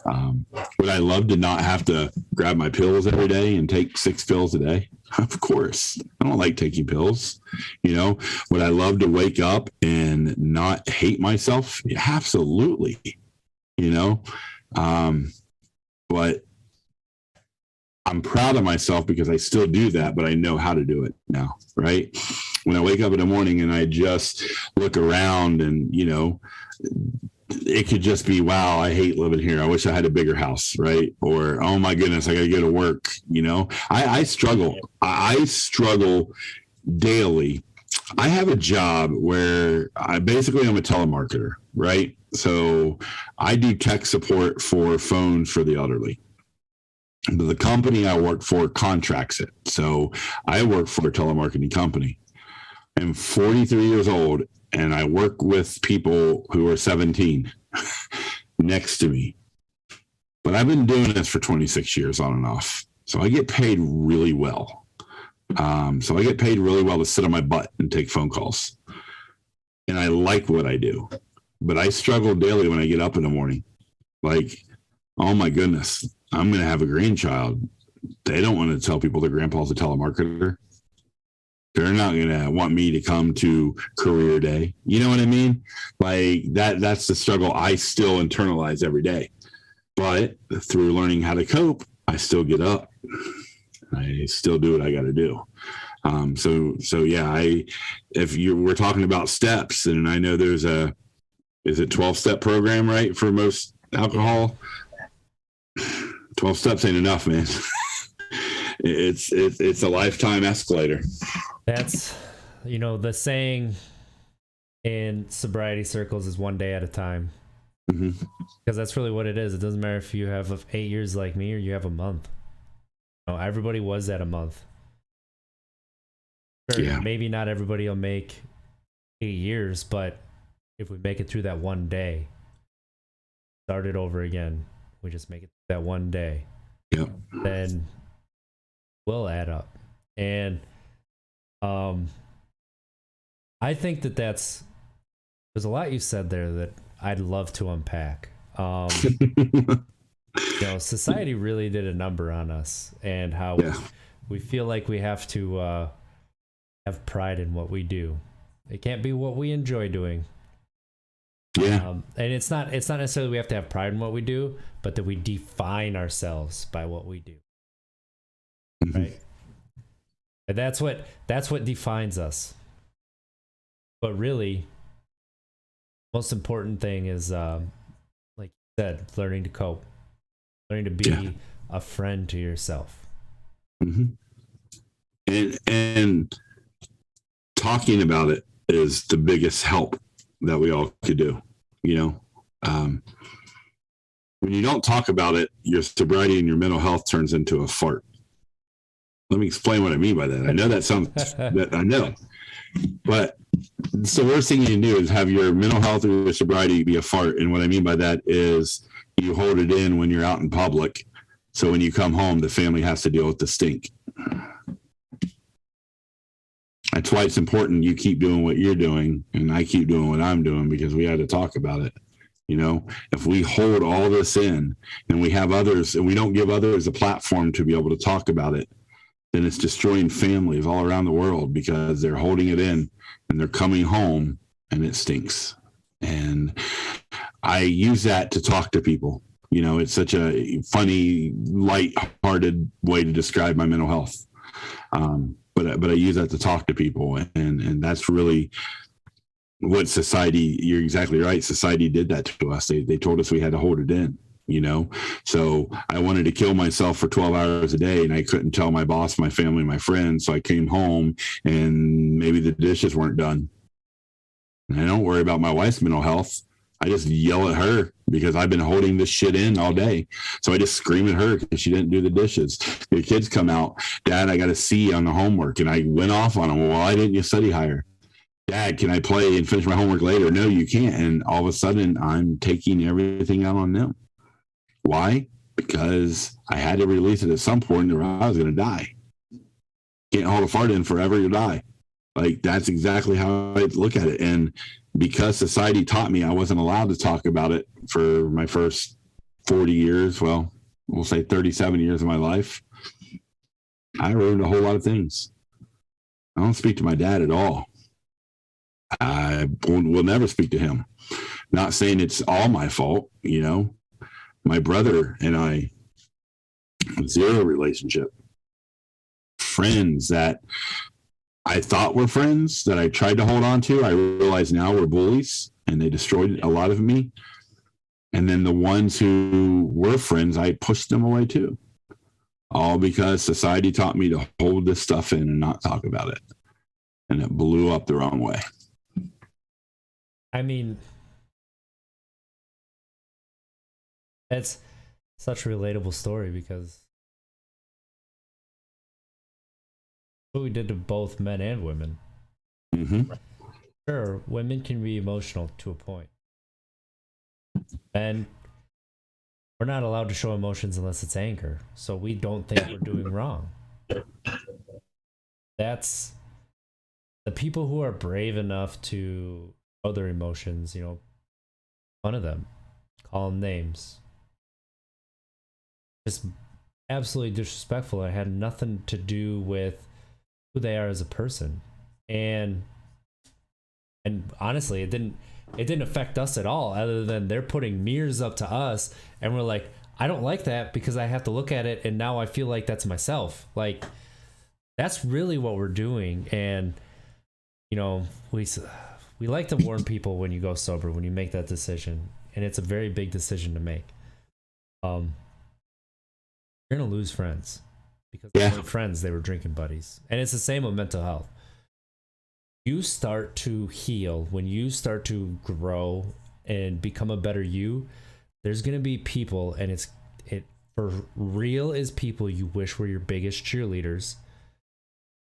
S1: Would I love to not have to grab my pills every day and take 6 pills a day? Of course. I don't like taking pills. You know, would I love to wake up and not hate myself? Yeah, absolutely. You know, but I'm proud of myself because I still do that, but I know how to do it now, right? When I wake up in the morning and I just look around and, you know, it could just be, wow, I hate living here. I wish I had a bigger house, right? Or, oh my goodness, I got to go to work. You know, I struggle. I struggle daily. I have a job where I'm a telemarketer, right? So I do tech support for phones for the elderly. The company I work for contracts it. So I work for a telemarketing company. I'm 43 years old and I work with people who are 17 next to me. But I've been doing this for 26 years on and off. So I get paid really well. So I get paid really well to sit on my butt and take phone calls. And I like what I do. But I struggle daily when I get up in the morning. Like, oh my goodness, I'm going to have a grandchild. They don't want to tell people their grandpa's a telemarketer. They're not going to want me to come to career day. You know what I mean? Like that's the struggle I still internalize every day. But through learning how to cope, I still get up. I still do what I got to do. So yeah, we're talking about steps, and I know there's is it 12-step program, right? For most alcohol, 12 steps ain't enough, man. It's a lifetime escalator.
S2: That's, you know, the saying in sobriety circles is one day at a time.
S1: Mm-hmm.
S2: Because that's really what it is. It doesn't matter if you have 8 years like me or you have a month. You know, everybody was at a month. Sure, yeah. Maybe not everybody will make 8 years, but if we make it through that one day, start it over again, we just make it that one day.
S1: Yep.
S2: Then we'll add up. And I think there's a lot you said there that I'd love to unpack. society really did a number on us, and how we feel like we have to have pride in what we do. It can't be what we enjoy doing.
S1: Yeah.
S2: And it's not necessarily we have to have pride in what we do, but that we define ourselves by what we do.
S1: Mm-hmm.
S2: Right? And that's what defines us. But really, most important thing is, like you said, learning to cope, learning to be a friend to yourself.
S1: Mm-hmm. And talking about it is the biggest help that we all could do. When you don't talk about it, your sobriety and your mental health turns into a fart. Let me explain what I mean by that. I know that sounds I know, but it's the worst thing you can do is have your mental health or your sobriety be a fart. And what I mean by that is you hold it in when you're out in public. So when you come home, the family has to deal with the stink. That's why it's important you keep doing what you're doing and I keep doing what I'm doing, because we had to talk about it. If we hold all this in and we have others and we don't give others a platform to be able to talk about it, then it's destroying families all around the world because they're holding it in and they're coming home and it stinks. And I use that to talk to people. It's such a funny, light-hearted way to describe my mental health. But I use that to talk to people, and that's really what society. You're exactly right. Society did that to us. They told us we had to hold it in. So I wanted to kill myself for 12 hours a day, and I couldn't tell my boss, my family, my friends. So I came home, and maybe the dishes weren't done. And I don't worry about my wife's mental health. I just yell at her because I've been holding this shit in all day. So I just scream at her because she didn't do the dishes. The kids come out, Dad, I got a C on the homework. And I went off on them. Well, why didn't you study higher? Dad, can I play and finish my homework later? No, you can't. And all of a sudden I'm taking everything out on them. Why? Because I had to release it at some point or I was going to die. Can't hold a fart in forever, you'll die. Like, that's exactly how I look at it. And because society taught me I wasn't allowed to talk about it for my first 40 years, well, we'll say 37 years of my life, I ruined a whole lot of things. I don't speak to my dad at all. I will never speak to him. Not saying it's all my fault, My brother and I, zero relationship. Friends that I thought were friends that I tried to hold on to, I realize now were bullies, and they destroyed a lot of me. And then the ones who were friends, I pushed them away too. All because society taught me to hold this stuff in and not talk about it. And it blew up the wrong way.
S2: I mean, that's such a relatable story because what we did to both men and women.
S1: Mm-hmm.
S2: Sure, women can be emotional to a point. And we're not allowed to show emotions unless it's anger. So we don't think we're doing wrong. That's the people who are brave enough to show their emotions, one of them, call them names. Just absolutely disrespectful. It had nothing to do with who they are as a person. And honestly, it didn't affect us at all, other than they're putting mirrors up to us and we're like, I don't like that because I have to look at it and now I feel like that's myself. Like, that's really what we're doing. And we like to warn people when you go sober, when you make that decision, and it's a very big decision to make. You're gonna lose friends because they weren't friends, they were drinking buddies. And it's the same with mental health. You start to heal, when you start to grow and become a better you, there's gonna be people, and it for real is people you wish were your biggest cheerleaders,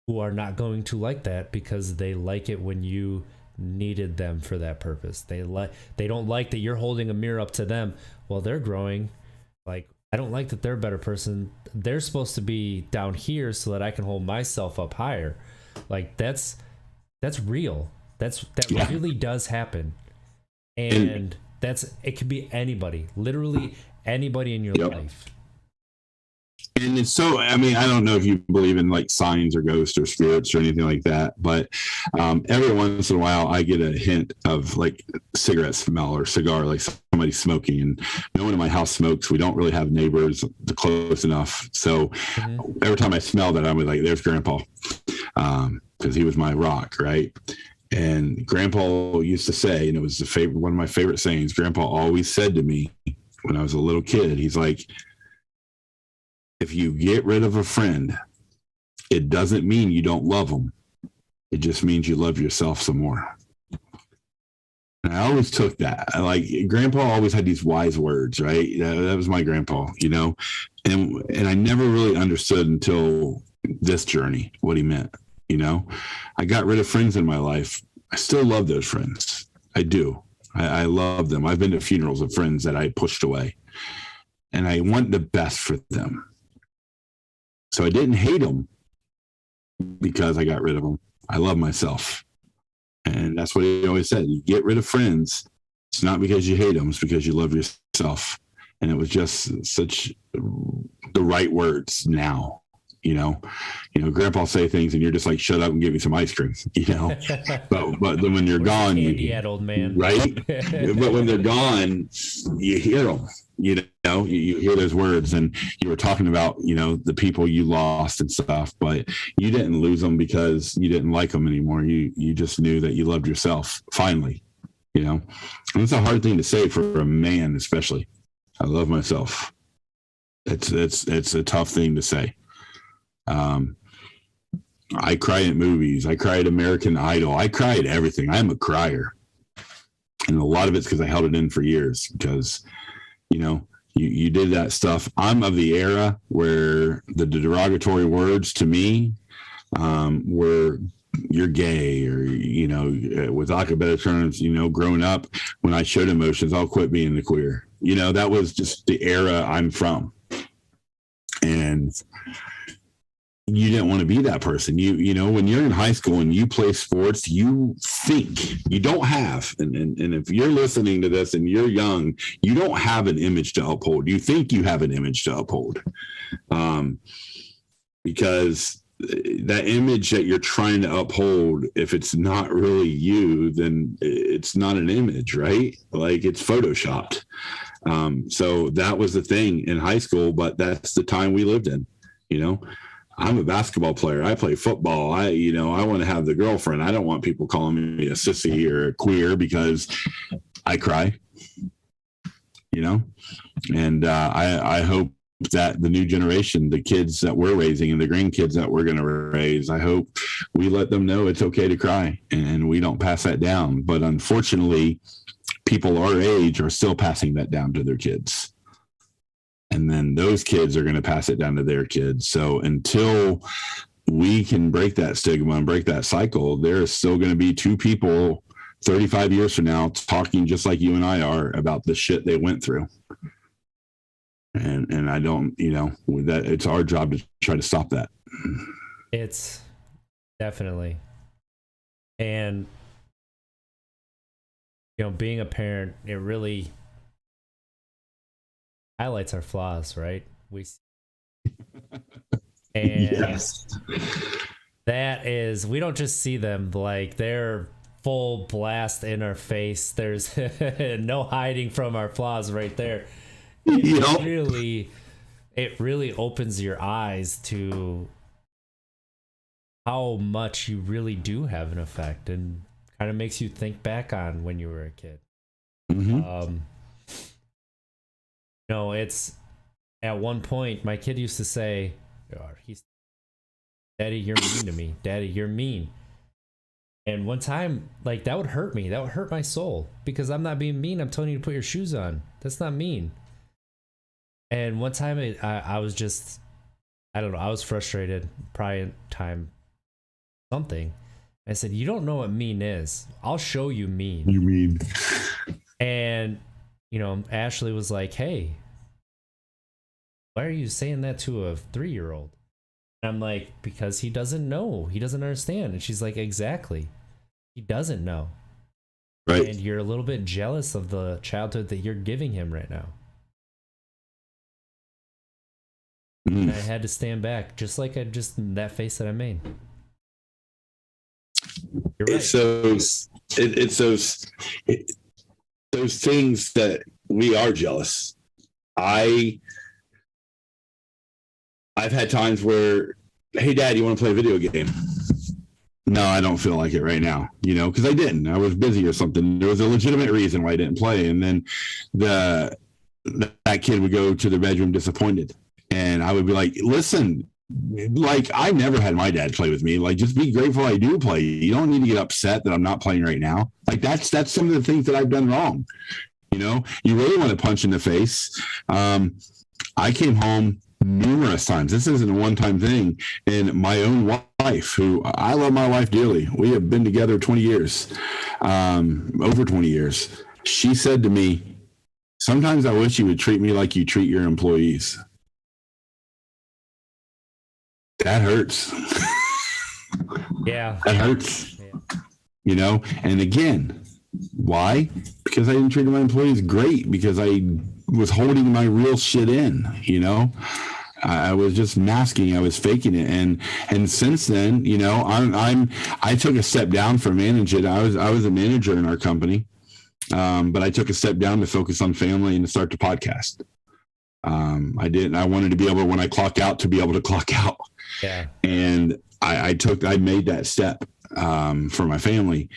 S2: who are not going to like that because they like it when you needed them for that purpose. They don't like that you're holding a mirror up to them while they're growing. Like, I don't like that they're a better person. They're supposed to be down here so that I can hold myself up higher. Like, that's real. That really does happen. And it could be anybody. Literally anybody in your
S1: Yep.
S2: life.
S1: And it's so, I mean, I don't know if you believe in like signs or ghosts or spirits or anything like that, but every once in a while I get a hint of like cigarette smell or cigar, like somebody smoking, and no one in my house smokes. We don't really have neighbors close enough. So every time I smell that, I'm like, there's Grandpa, because he was my rock, right? And Grandpa used to say, and it was one of my favorite sayings, Grandpa always said to me when I was a little kid, he's like, if you get rid of a friend, it doesn't mean you don't love them. It just means you love yourself some more. And I always took that. Like Grandpa always had these wise words, right? That was my grandpa, you know, and I never really understood until this journey what he meant. You know, I got rid of friends in my life. I still love those friends. I do. I love them. I've been to funerals of friends that I pushed away, and I want the best for them. So I didn't hate them because I got rid of them. I love myself. And that's what he always said. You get rid of friends. It's not because you hate them. It's because you love yourself. And it was just such the right words now, you know, Grandpa say things and you're just like, shut up and give me some ice cream, you know, but then when you're gone,
S2: candy yet, old man,
S1: right? But when they're gone, you hear them. You hear those words, and you were talking about, the people you lost and stuff, but you didn't lose them because you didn't like them anymore. You just knew that you loved yourself finally, and it's a hard thing to say for a man, especially. I love myself. It's a tough thing to say. I cry at movies. I cry at American Idol. I cry at everything. I'm a crier. And a lot of it's because I held it in for years because, you did that stuff. I'm of the era where the derogatory words to me were you're gay or, with lack of better terms, growing up when I showed emotions, I'll quit being the queer. That was just the era I'm from. And you didn't want to be that person. When you're in high school and you play sports, you think you don't have, and if you're listening to this and you're young, you don't have an image to uphold. You think you have an image to uphold, because that image that you're trying to uphold, if it's not really you, then it's not an image, right? Like it's photoshopped. So that was the thing in high school, but that's the time we lived in, I'm a basketball player. I play football. I want to have the girlfriend. I don't want people calling me a sissy or a queer because I cry, and I hope that the new generation, the kids that we're raising and the grandkids that we're going to raise, I hope we let them know it's okay to cry and we don't pass that down. But unfortunately, people our age are still passing that down to their kids. And then those kids are going to pass it down to their kids. So until we can break that stigma and break that cycle, there is still going to be two people 35 years from now talking just like you and I are about the shit they went through. And I don't, that it's our job to try to stop that.
S2: It's definitely. And, being a parent, it really highlights our flaws, right? And
S1: yes,
S2: that is, we don't just see them like they're full blast in our face. There's no hiding from our flaws right there. It really opens your eyes to how much you really do have an effect, and kind of makes you think back on when you were a kid.
S1: Mm-hmm.
S2: It's at one point my kid used to say, Daddy, you're mean to me. Daddy, you're mean. And one time, like, that would hurt me. That would hurt my soul because I'm not being mean. I'm telling you to put your shoes on. That's not mean. And one time I was just, I don't know, I was frustrated, probably time something. I said, you don't know what mean is. I'll show you mean.
S1: You mean.
S2: And Ashley was like, hey, why are you saying that to a 3-year-old? And I'm like, because he doesn't know. He doesn't understand. And she's like, exactly. He doesn't know.
S1: Right.
S2: And you're a little bit jealous of the childhood that you're giving him right now. And I had to stand back, just like that face that I made. You're right.
S1: It's those things that we are jealous. I've had times where, hey, Dad, you want to play a video game? No, I don't feel like it right now, because I didn't. I was busy or something. There was a legitimate reason why I didn't play. And then that kid would go to the bedroom disappointed. And I would be like, listen, like, I never had my dad play with me. Like, just be grateful I do play. You don't need to get upset that I'm not playing right now. Like, that's some of the things that I've done wrong. You really want to punch in the face. I came home numerous times. This isn't a one-time thing. And my own wife, who I love my wife dearly. We have been together 20 years, over 20 years. She said to me, sometimes I wish you would treat me like you treat your employees. That hurts.
S2: Yeah.
S1: That hurts. Yeah. And again, why? Because I didn't treat my employees great, because I was holding my real shit in, I was just masking, I was faking it. And since then, I took a step down from managing. I was a manager in our company. But I took a step down to focus on family and to start the podcast. I wanted to be able, when I clock out, to be able to clock out.
S2: Yeah.
S1: And I made that step for my family,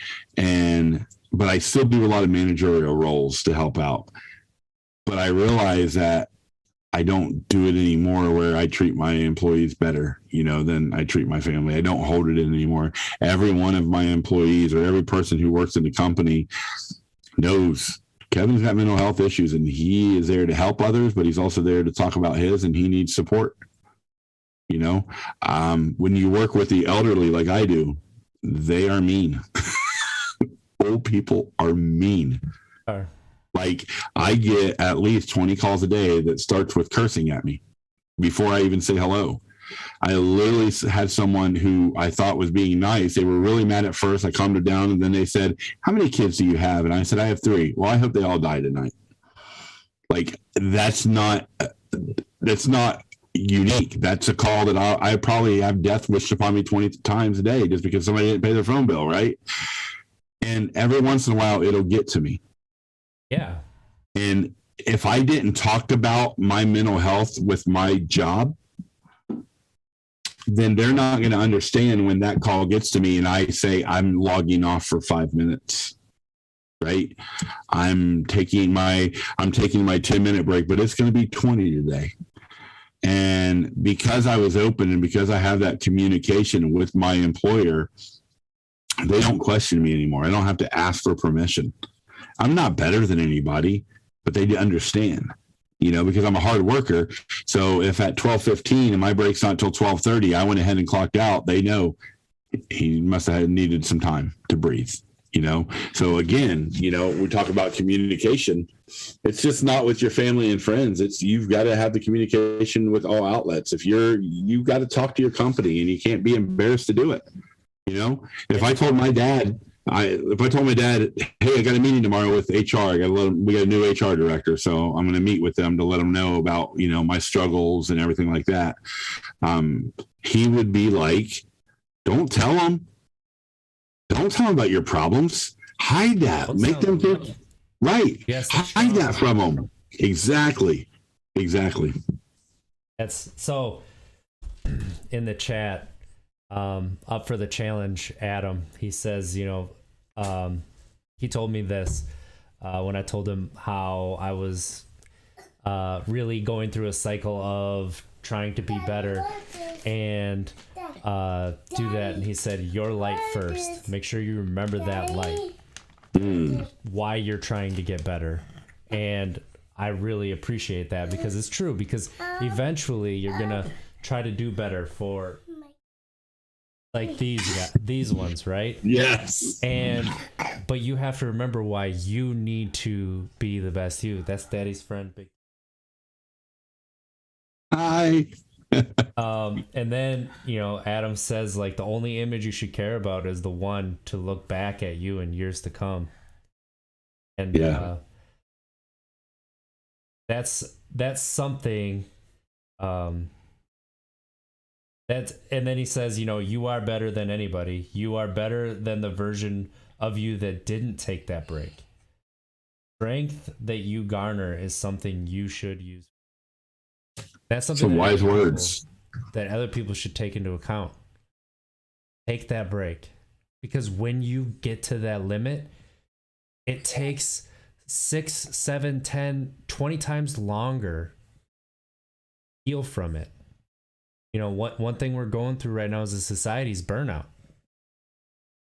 S1: but I still do a lot of managerial roles to help out. But I realize that I don't do it anymore where I treat my employees better, than I treat my family. I don't hold it in anymore. Every one of my employees, or every person who works in the company, knows Kevin's got mental health issues, and he is there to help others, but he's also there to talk about his, and he needs support. When you work with the elderly like I do, they are mean. Old people are mean. Like, I get at least 20 calls a day that starts with cursing at me before I even say hello. I literally had someone who I thought was being nice. They were really mad at first. I calmed it down, and then they said, how many kids do you have? And I said, I have 3. Well, I hope they all die tonight. Like, that's not unique. That's a call that I probably have death wished upon me 20 times a day just because somebody didn't pay their phone bill, right? And every once in a while, it'll get to me.
S2: Yeah.
S1: And if I didn't talk about my mental health with my job, then they're not going to understand when that call gets to me and I say I'm logging off for 5 minutes. Right? I'm taking my 10-minute break, but it's going to be 20 today. And because I was open, and because I have that communication with my employer, they don't question me anymore. I don't have to ask for permission. I'm not better than anybody, but they understand, because I'm a hard worker. So if at 12:15 and my break's not until 12:30, I went ahead and clocked out, they know he must have needed some time to breathe, So again, we talk about communication. It's just not with your family and friends. You've got to have the communication with all outlets. You've got to talk to your company, and you can't be embarrassed to do it. If I told my dad, hey, I got a meeting tomorrow with HR. We got a new HR director, so I'm going to meet with them to let them know about, my struggles and everything like that. He would be like, don't tell them about your problems. Hide that. Make them get right.
S2: Yes,
S1: hide that from them. Exactly.
S2: That's so. In the chat, up for the challenge, Adam, he says, he told me this when I told him how I was really going through a cycle of trying to be better and do that. And he said, your light first. Make sure you remember that light. Why you're trying to get better. And I really appreciate that, because it's true, because eventually you're going to try to do better for like these ones, right?
S1: Yes.
S2: But you have to remember why you need to be the best you. That's Daddy's friend, Big.
S1: Hi.
S2: And then, Adam says, like, the only image you should care about is the one to look back at you in years to come. And that's something And then he says, you know, you are better than anybody. You are better than the version of you that didn't take that break. Strength that you garner is something you should use. That's something
S1: Some wise words
S2: that other people should take into account. Take that break. Because when you get to that limit, it takes 6, 7, 10, 20 times longer to heal from it. You know, one thing we're going through right now as a society is burnout.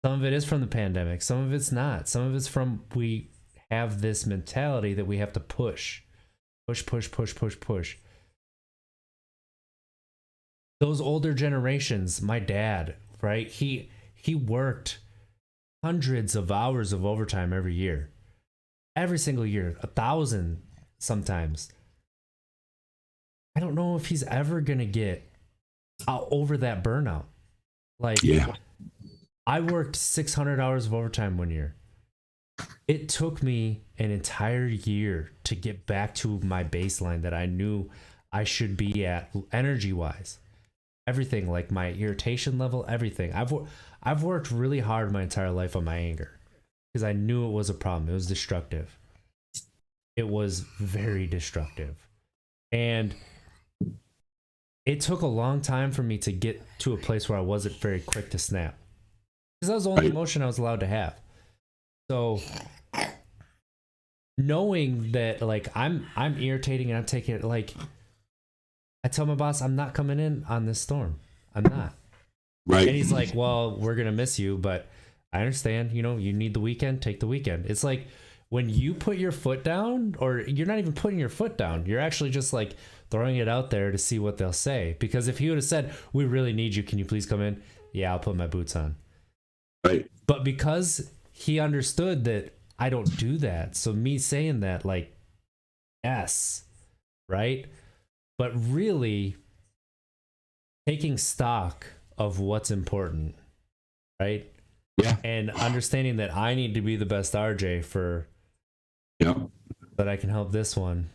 S2: Some of it is from the pandemic. Some of it's not. Some of it's from we have this mentality that we have to push. Those older generations, my dad, right? He worked hundreds of hours of overtime every year. Every single year, 1,000 sometimes. I don't know if he's ever going to get over that burnout. Like, yeah. I worked 600 hours of overtime one year. It took me an entire year to get back to my baseline that I knew I should be at energy-wise. Everything, like my irritation level, everything. I've worked really hard my entire life on my anger because I knew it was a problem. It was destructive. It was very destructive. And it took a long time for me to get to a place where I wasn't very quick to snap. Because that was the only emotion I was allowed to have. So knowing that, like, I'm irritating and I'm taking it, like, I tell my boss, I'm not coming in on this storm. I'm not.
S1: Right.
S2: And he's like, well, we're going to miss you, but I understand, you know, you need the weekend, take the weekend. It's like when you put your foot down, or you're not even putting your foot down, you're actually just like throwing it out there to see what they'll say. Because if he would have said, we really need you, can you please come in? Yeah, I'll put my boots on.
S1: Right.
S2: But because he understood that I don't do that, so me saying that, like, yes, right? But really taking stock of what's important, right?
S1: Yeah.
S2: And understanding that I need to be the best RJ for, that I can help this one.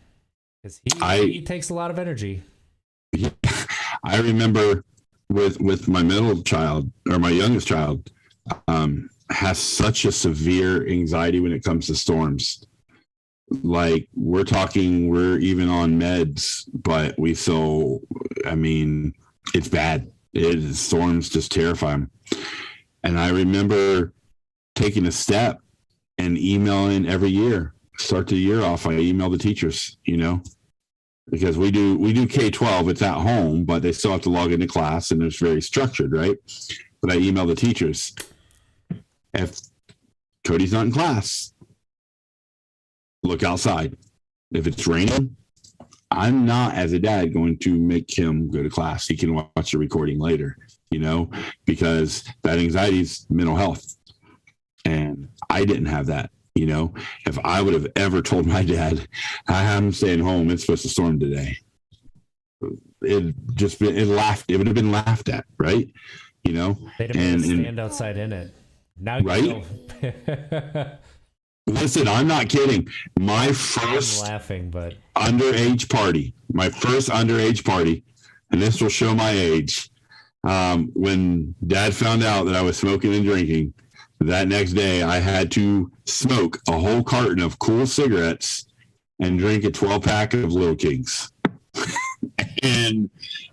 S2: Because he takes a lot of energy.
S1: Yeah. I remember with my middle child, or my youngest child, has such a severe anxiety when it comes to storms. Like, we're even on meds, but it's bad. Storms just terrify him. And I remember taking a step and emailing every year, start the year off. I email the teachers, you know, because we do K-12. It's at home, but they still have to log into class, and it's very structured, right? But I email the teachers. If Cody's not in class, look outside. If it's raining, I'm not, as a dad, going to make him go to class. He can watch the recording later, you know, because that anxiety is mental health. And I didn't have that, you know. If I would have ever told my dad, I'm staying home, it's supposed to storm today, it would have been laughed at, right? You know,
S2: they'd have been stand outside in it. Now,
S1: right?
S2: You know.
S1: Listen, I'm not kidding. My first underage party, and this will show my age, when Dad found out that I was smoking and drinking, that next day I had to smoke a whole carton of Cool cigarettes and drink a 12-pack of Little Kings. And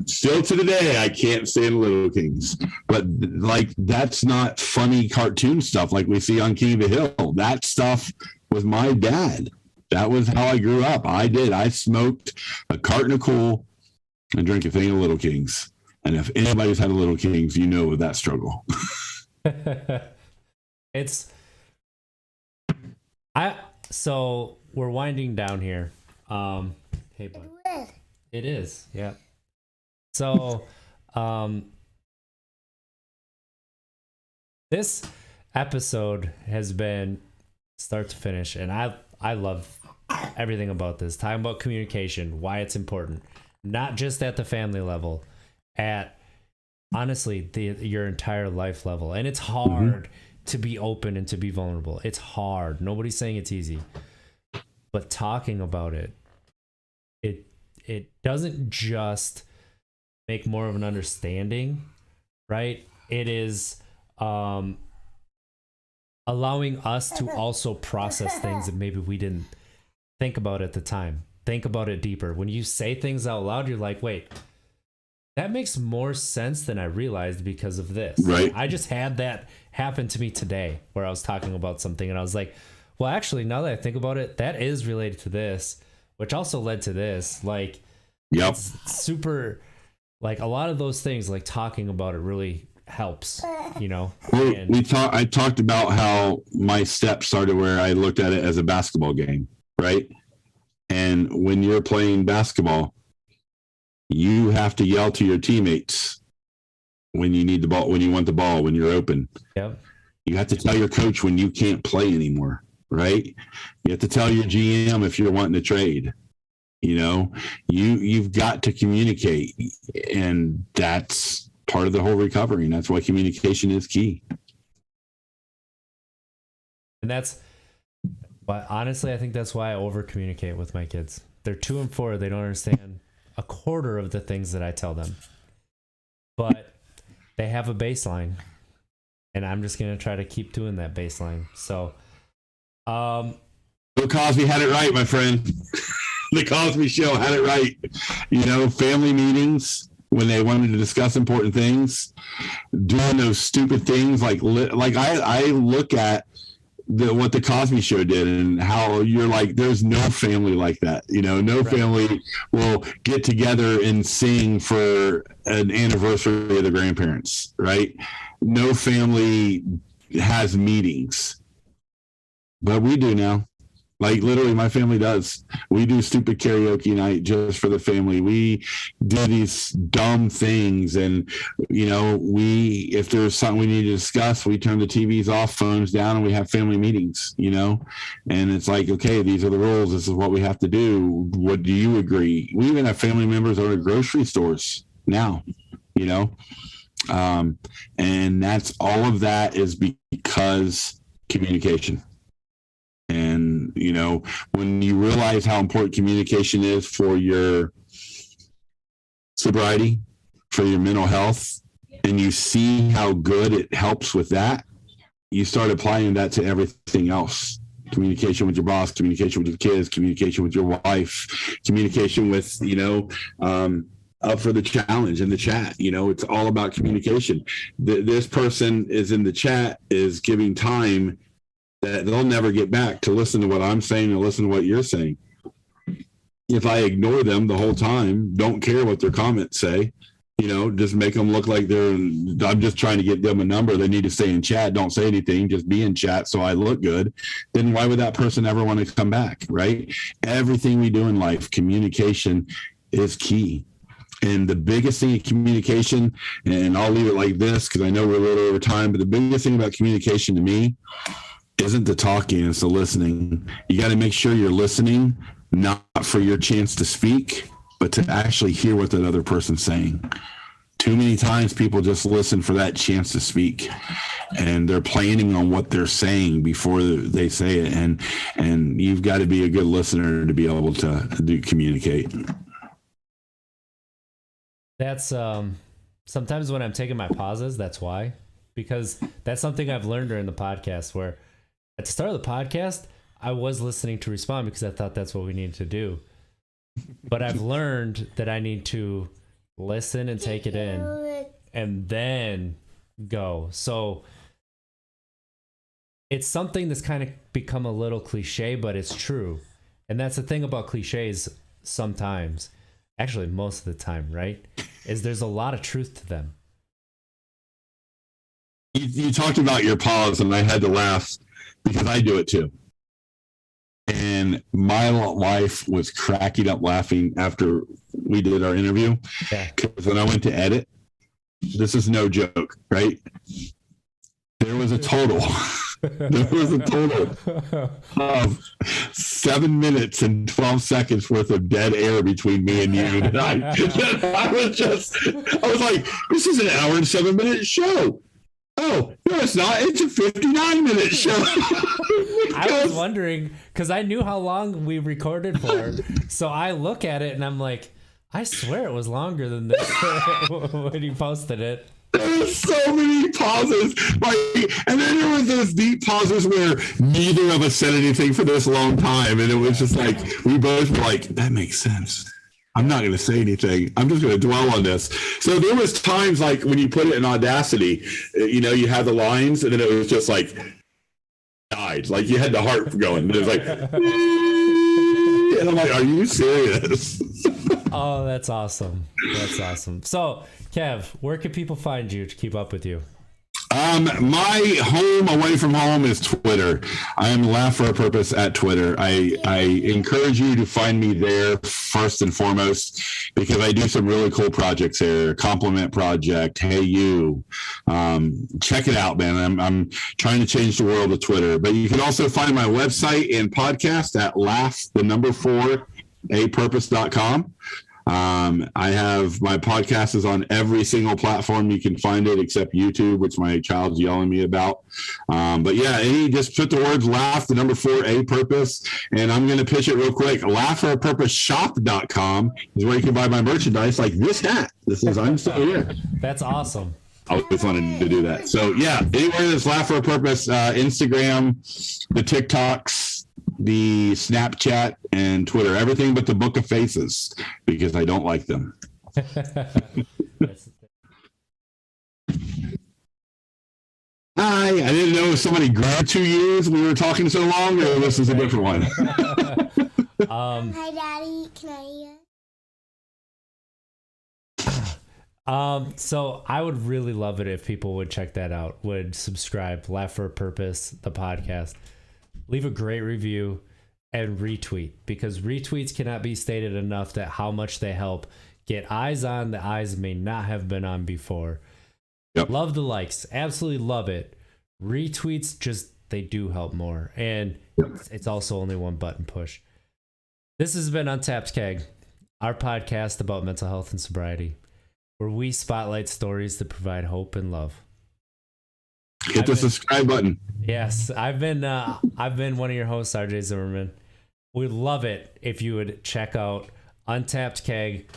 S1: still to the day, I can't stand Little Kings. But, like, that's not funny cartoon stuff like we see on King of the Hill. That stuff was my dad. That was how I grew up. I smoked a carton of Cool and drank a thing of Little Kings. And if anybody's had a Little Kings, you know that struggle.
S2: So we're winding down here. Hey, bud. It is, yeah. So, this episode has been start to finish, and I love everything about this. Talking about communication, why it's important, not just at the family level, at honestly your entire life level. And it's hard to be open and to be vulnerable. It's hard. Nobody's saying it's easy, but talking about it doesn't just make more of an understanding, right? It is allowing us to also process things that maybe we didn't think about at the time. Think about it deeper. When you say things out loud, you're like, wait, that makes more sense than I realized because of this.
S1: Right.
S2: I just had that happen to me today where I was talking about something and I was like, well, actually, now that I think about it, that is related to this, which also led to this. Like,
S1: yep.
S2: It's super, like a lot of those things, like talking about it really helps, you know.
S1: I talked about how my steps started where I looked at it as a basketball game, right? And when you're playing basketball, you have to yell to your teammates when you need the ball, when you want the ball, when you're open.
S2: Yep.
S1: You have to tell your coach when you can't play anymore, right? You have to tell your GM if you're wanting to trade. You know, you've got to communicate, and that's part of the whole recovery, and that's why communication is key.
S2: And but honestly, I think that's why I over communicate with my kids. They're 2 and 4. They don't understand a quarter of the things that I tell them, but they have a baseline, and I'm just going to try to keep doing that baseline. So,
S1: Bill Cosby had it right, my friend. The Cosby Show had it right. You know, family meetings when they wanted to discuss important things, doing those stupid things like I look at what the Cosby Show did and how you're like, there's no family like that. You know, no right. family will get together and sing for an anniversary of the grandparents, right? No family has meetings, but we do now. Like literally my family does. We do stupid karaoke night just for the family. We do these dumb things. And, you know, if there's something we need to discuss, we turn the TVs off, phones down, and we have family meetings, you know? And it's like, okay, these are the rules. This is what we have to do. What do you agree? We even have family members own grocery stores now, you know? And that's all of that is because communication. And, you know, when you realize how important communication is for your sobriety, for your mental health, and you see how good it helps with that, you start applying that to everything else. Communication with your boss, communication with your kids, communication with your wife, communication with, you know, up for the challenge in the chat. You know, it's all about communication. This person is in the chat is giving time that they'll never get back to listen to what I'm saying and listen to what you're saying. If I ignore them the whole time, don't care what their comments say, you know, just make them look like I'm just trying to get them a number. They need to stay in chat. Don't say anything, just be in chat so I look good. Then why would that person ever want to come back, right? Everything we do in life, communication is key. And the biggest thing in communication, and I'll leave it like this because I know we're a little over time, but the biggest thing about communication to me isn't the talking, it's the listening. You got to make sure you're listening, not for your chance to speak, but to actually hear what that other person's saying. Too many times people just listen for that chance to speak, and they're planning on what they're saying before they say it. And you've got to be a good listener to be able to communicate.
S2: That's sometimes when I'm taking my pauses, that's why, because that's something I've learned during the podcast where at the start of the podcast, I was listening to respond because I thought that's what we needed to do. But I've learned that I need to listen and take it in and then go. So it's something that's kind of become a little cliche, but it's true. And that's the thing about cliches sometimes, actually most of the time, right? Is there's a lot of truth to them.
S1: You talked about your pause, and I had to laugh because I do it too. And my wife was cracking up laughing after we did our interview. Yeah. Because when I went to edit, this is no joke, right? There was a total of 7 minutes and 12 seconds worth of dead air between me and you. And I was like, this is an hour and 7 minute show. Oh, no, it's not. It's a 59-minute show.
S2: I was wondering, because I knew how long we recorded for. So I look at it and I'm like, I swear it was longer than this when you posted it.
S1: There were so many pauses, and then there was those deep pauses where neither of us said anything for this long time, and it was just like we both were like, "That makes sense." I'm not going to say anything. I'm just going to dwell on this. So there was times like when you put it in Audacity, you had the lines, and then it was just like died, like you had the heart going. And it was like, and I'm like, "Are you serious?"
S2: Oh, that's awesome. That's awesome. So, Kev, where can people find you to keep up with you?
S1: My home away from home is Twitter. I am Laugh for a Purpose at Twitter. I encourage you to find me there first and foremost because I do some really cool projects there. Compliment Project, Hey You. Check it out, man. I'm trying to change the world of Twitter. But you can also find my website and podcast at laugh4apurpose.com. I have my podcast is on every single platform you can find it except YouTube, which my child's yelling me about. But yeah, just put the words laugh, 4 a purpose. And I'm going to pitch it real quick. Laughforapurposeshop.com is where you can buy my merchandise like this hat. I'm still here.
S2: That's awesome.
S1: I always wanted to do that. So yeah, anywhere that's Laugh for a Purpose, Instagram, the TikToks, the Snapchat, and Twitter, everything but the Book of Faces because I don't like them. Hi, I didn't know if somebody grew 2 years. We were talking so long, or this is a different one.
S3: Hi, Daddy. Can I eat?
S2: So I would really love it if people would check that out, would subscribe, Laugh for a Purpose, the podcast, leave a great review, and retweet, because retweets cannot be stated enough that how much they help get eyes on the eyes may not have been on before. Yep. Love the likes. Absolutely love it. Retweets, just, they do help more. And it's also only one button push. This has been Untapped Keg, our podcast about mental health and sobriety, where we spotlight stories that provide hope and love.
S1: Hit the subscribe button.
S2: Yes, I've been one of your hosts, RJ Zimmerman. We'd love it if you would check out Untapped Keg,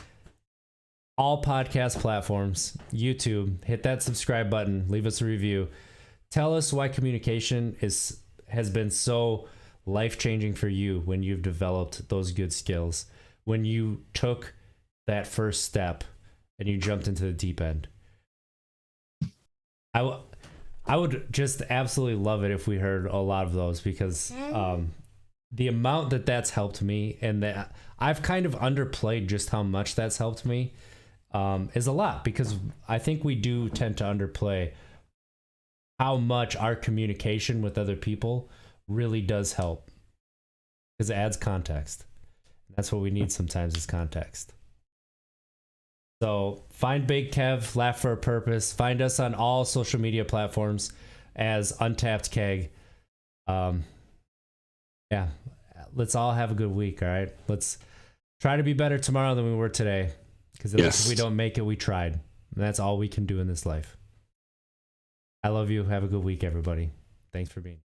S2: all podcast platforms, YouTube. Hit that subscribe button. Leave us a review. Tell us why communication has been so life-changing for you when you've developed those good skills, when you took that first step and you jumped into the deep end. I would just absolutely love it if we heard a lot of those, because the amount that's helped me, and that I've kind of underplayed just how much that's helped me, is a lot, because I think we do tend to underplay how much our communication with other people really does help, because it adds context. That's what we need sometimes, is context. So find Big Kev, Laugh for a Purpose. Find us on all social media platforms as Untapped Keg. Yeah, let's all have a good week, all right? Let's try to be better tomorrow than we were today, because if we don't make it, we tried. And that's all we can do in this life. I love you. Have a good week, everybody. Thanks for being here.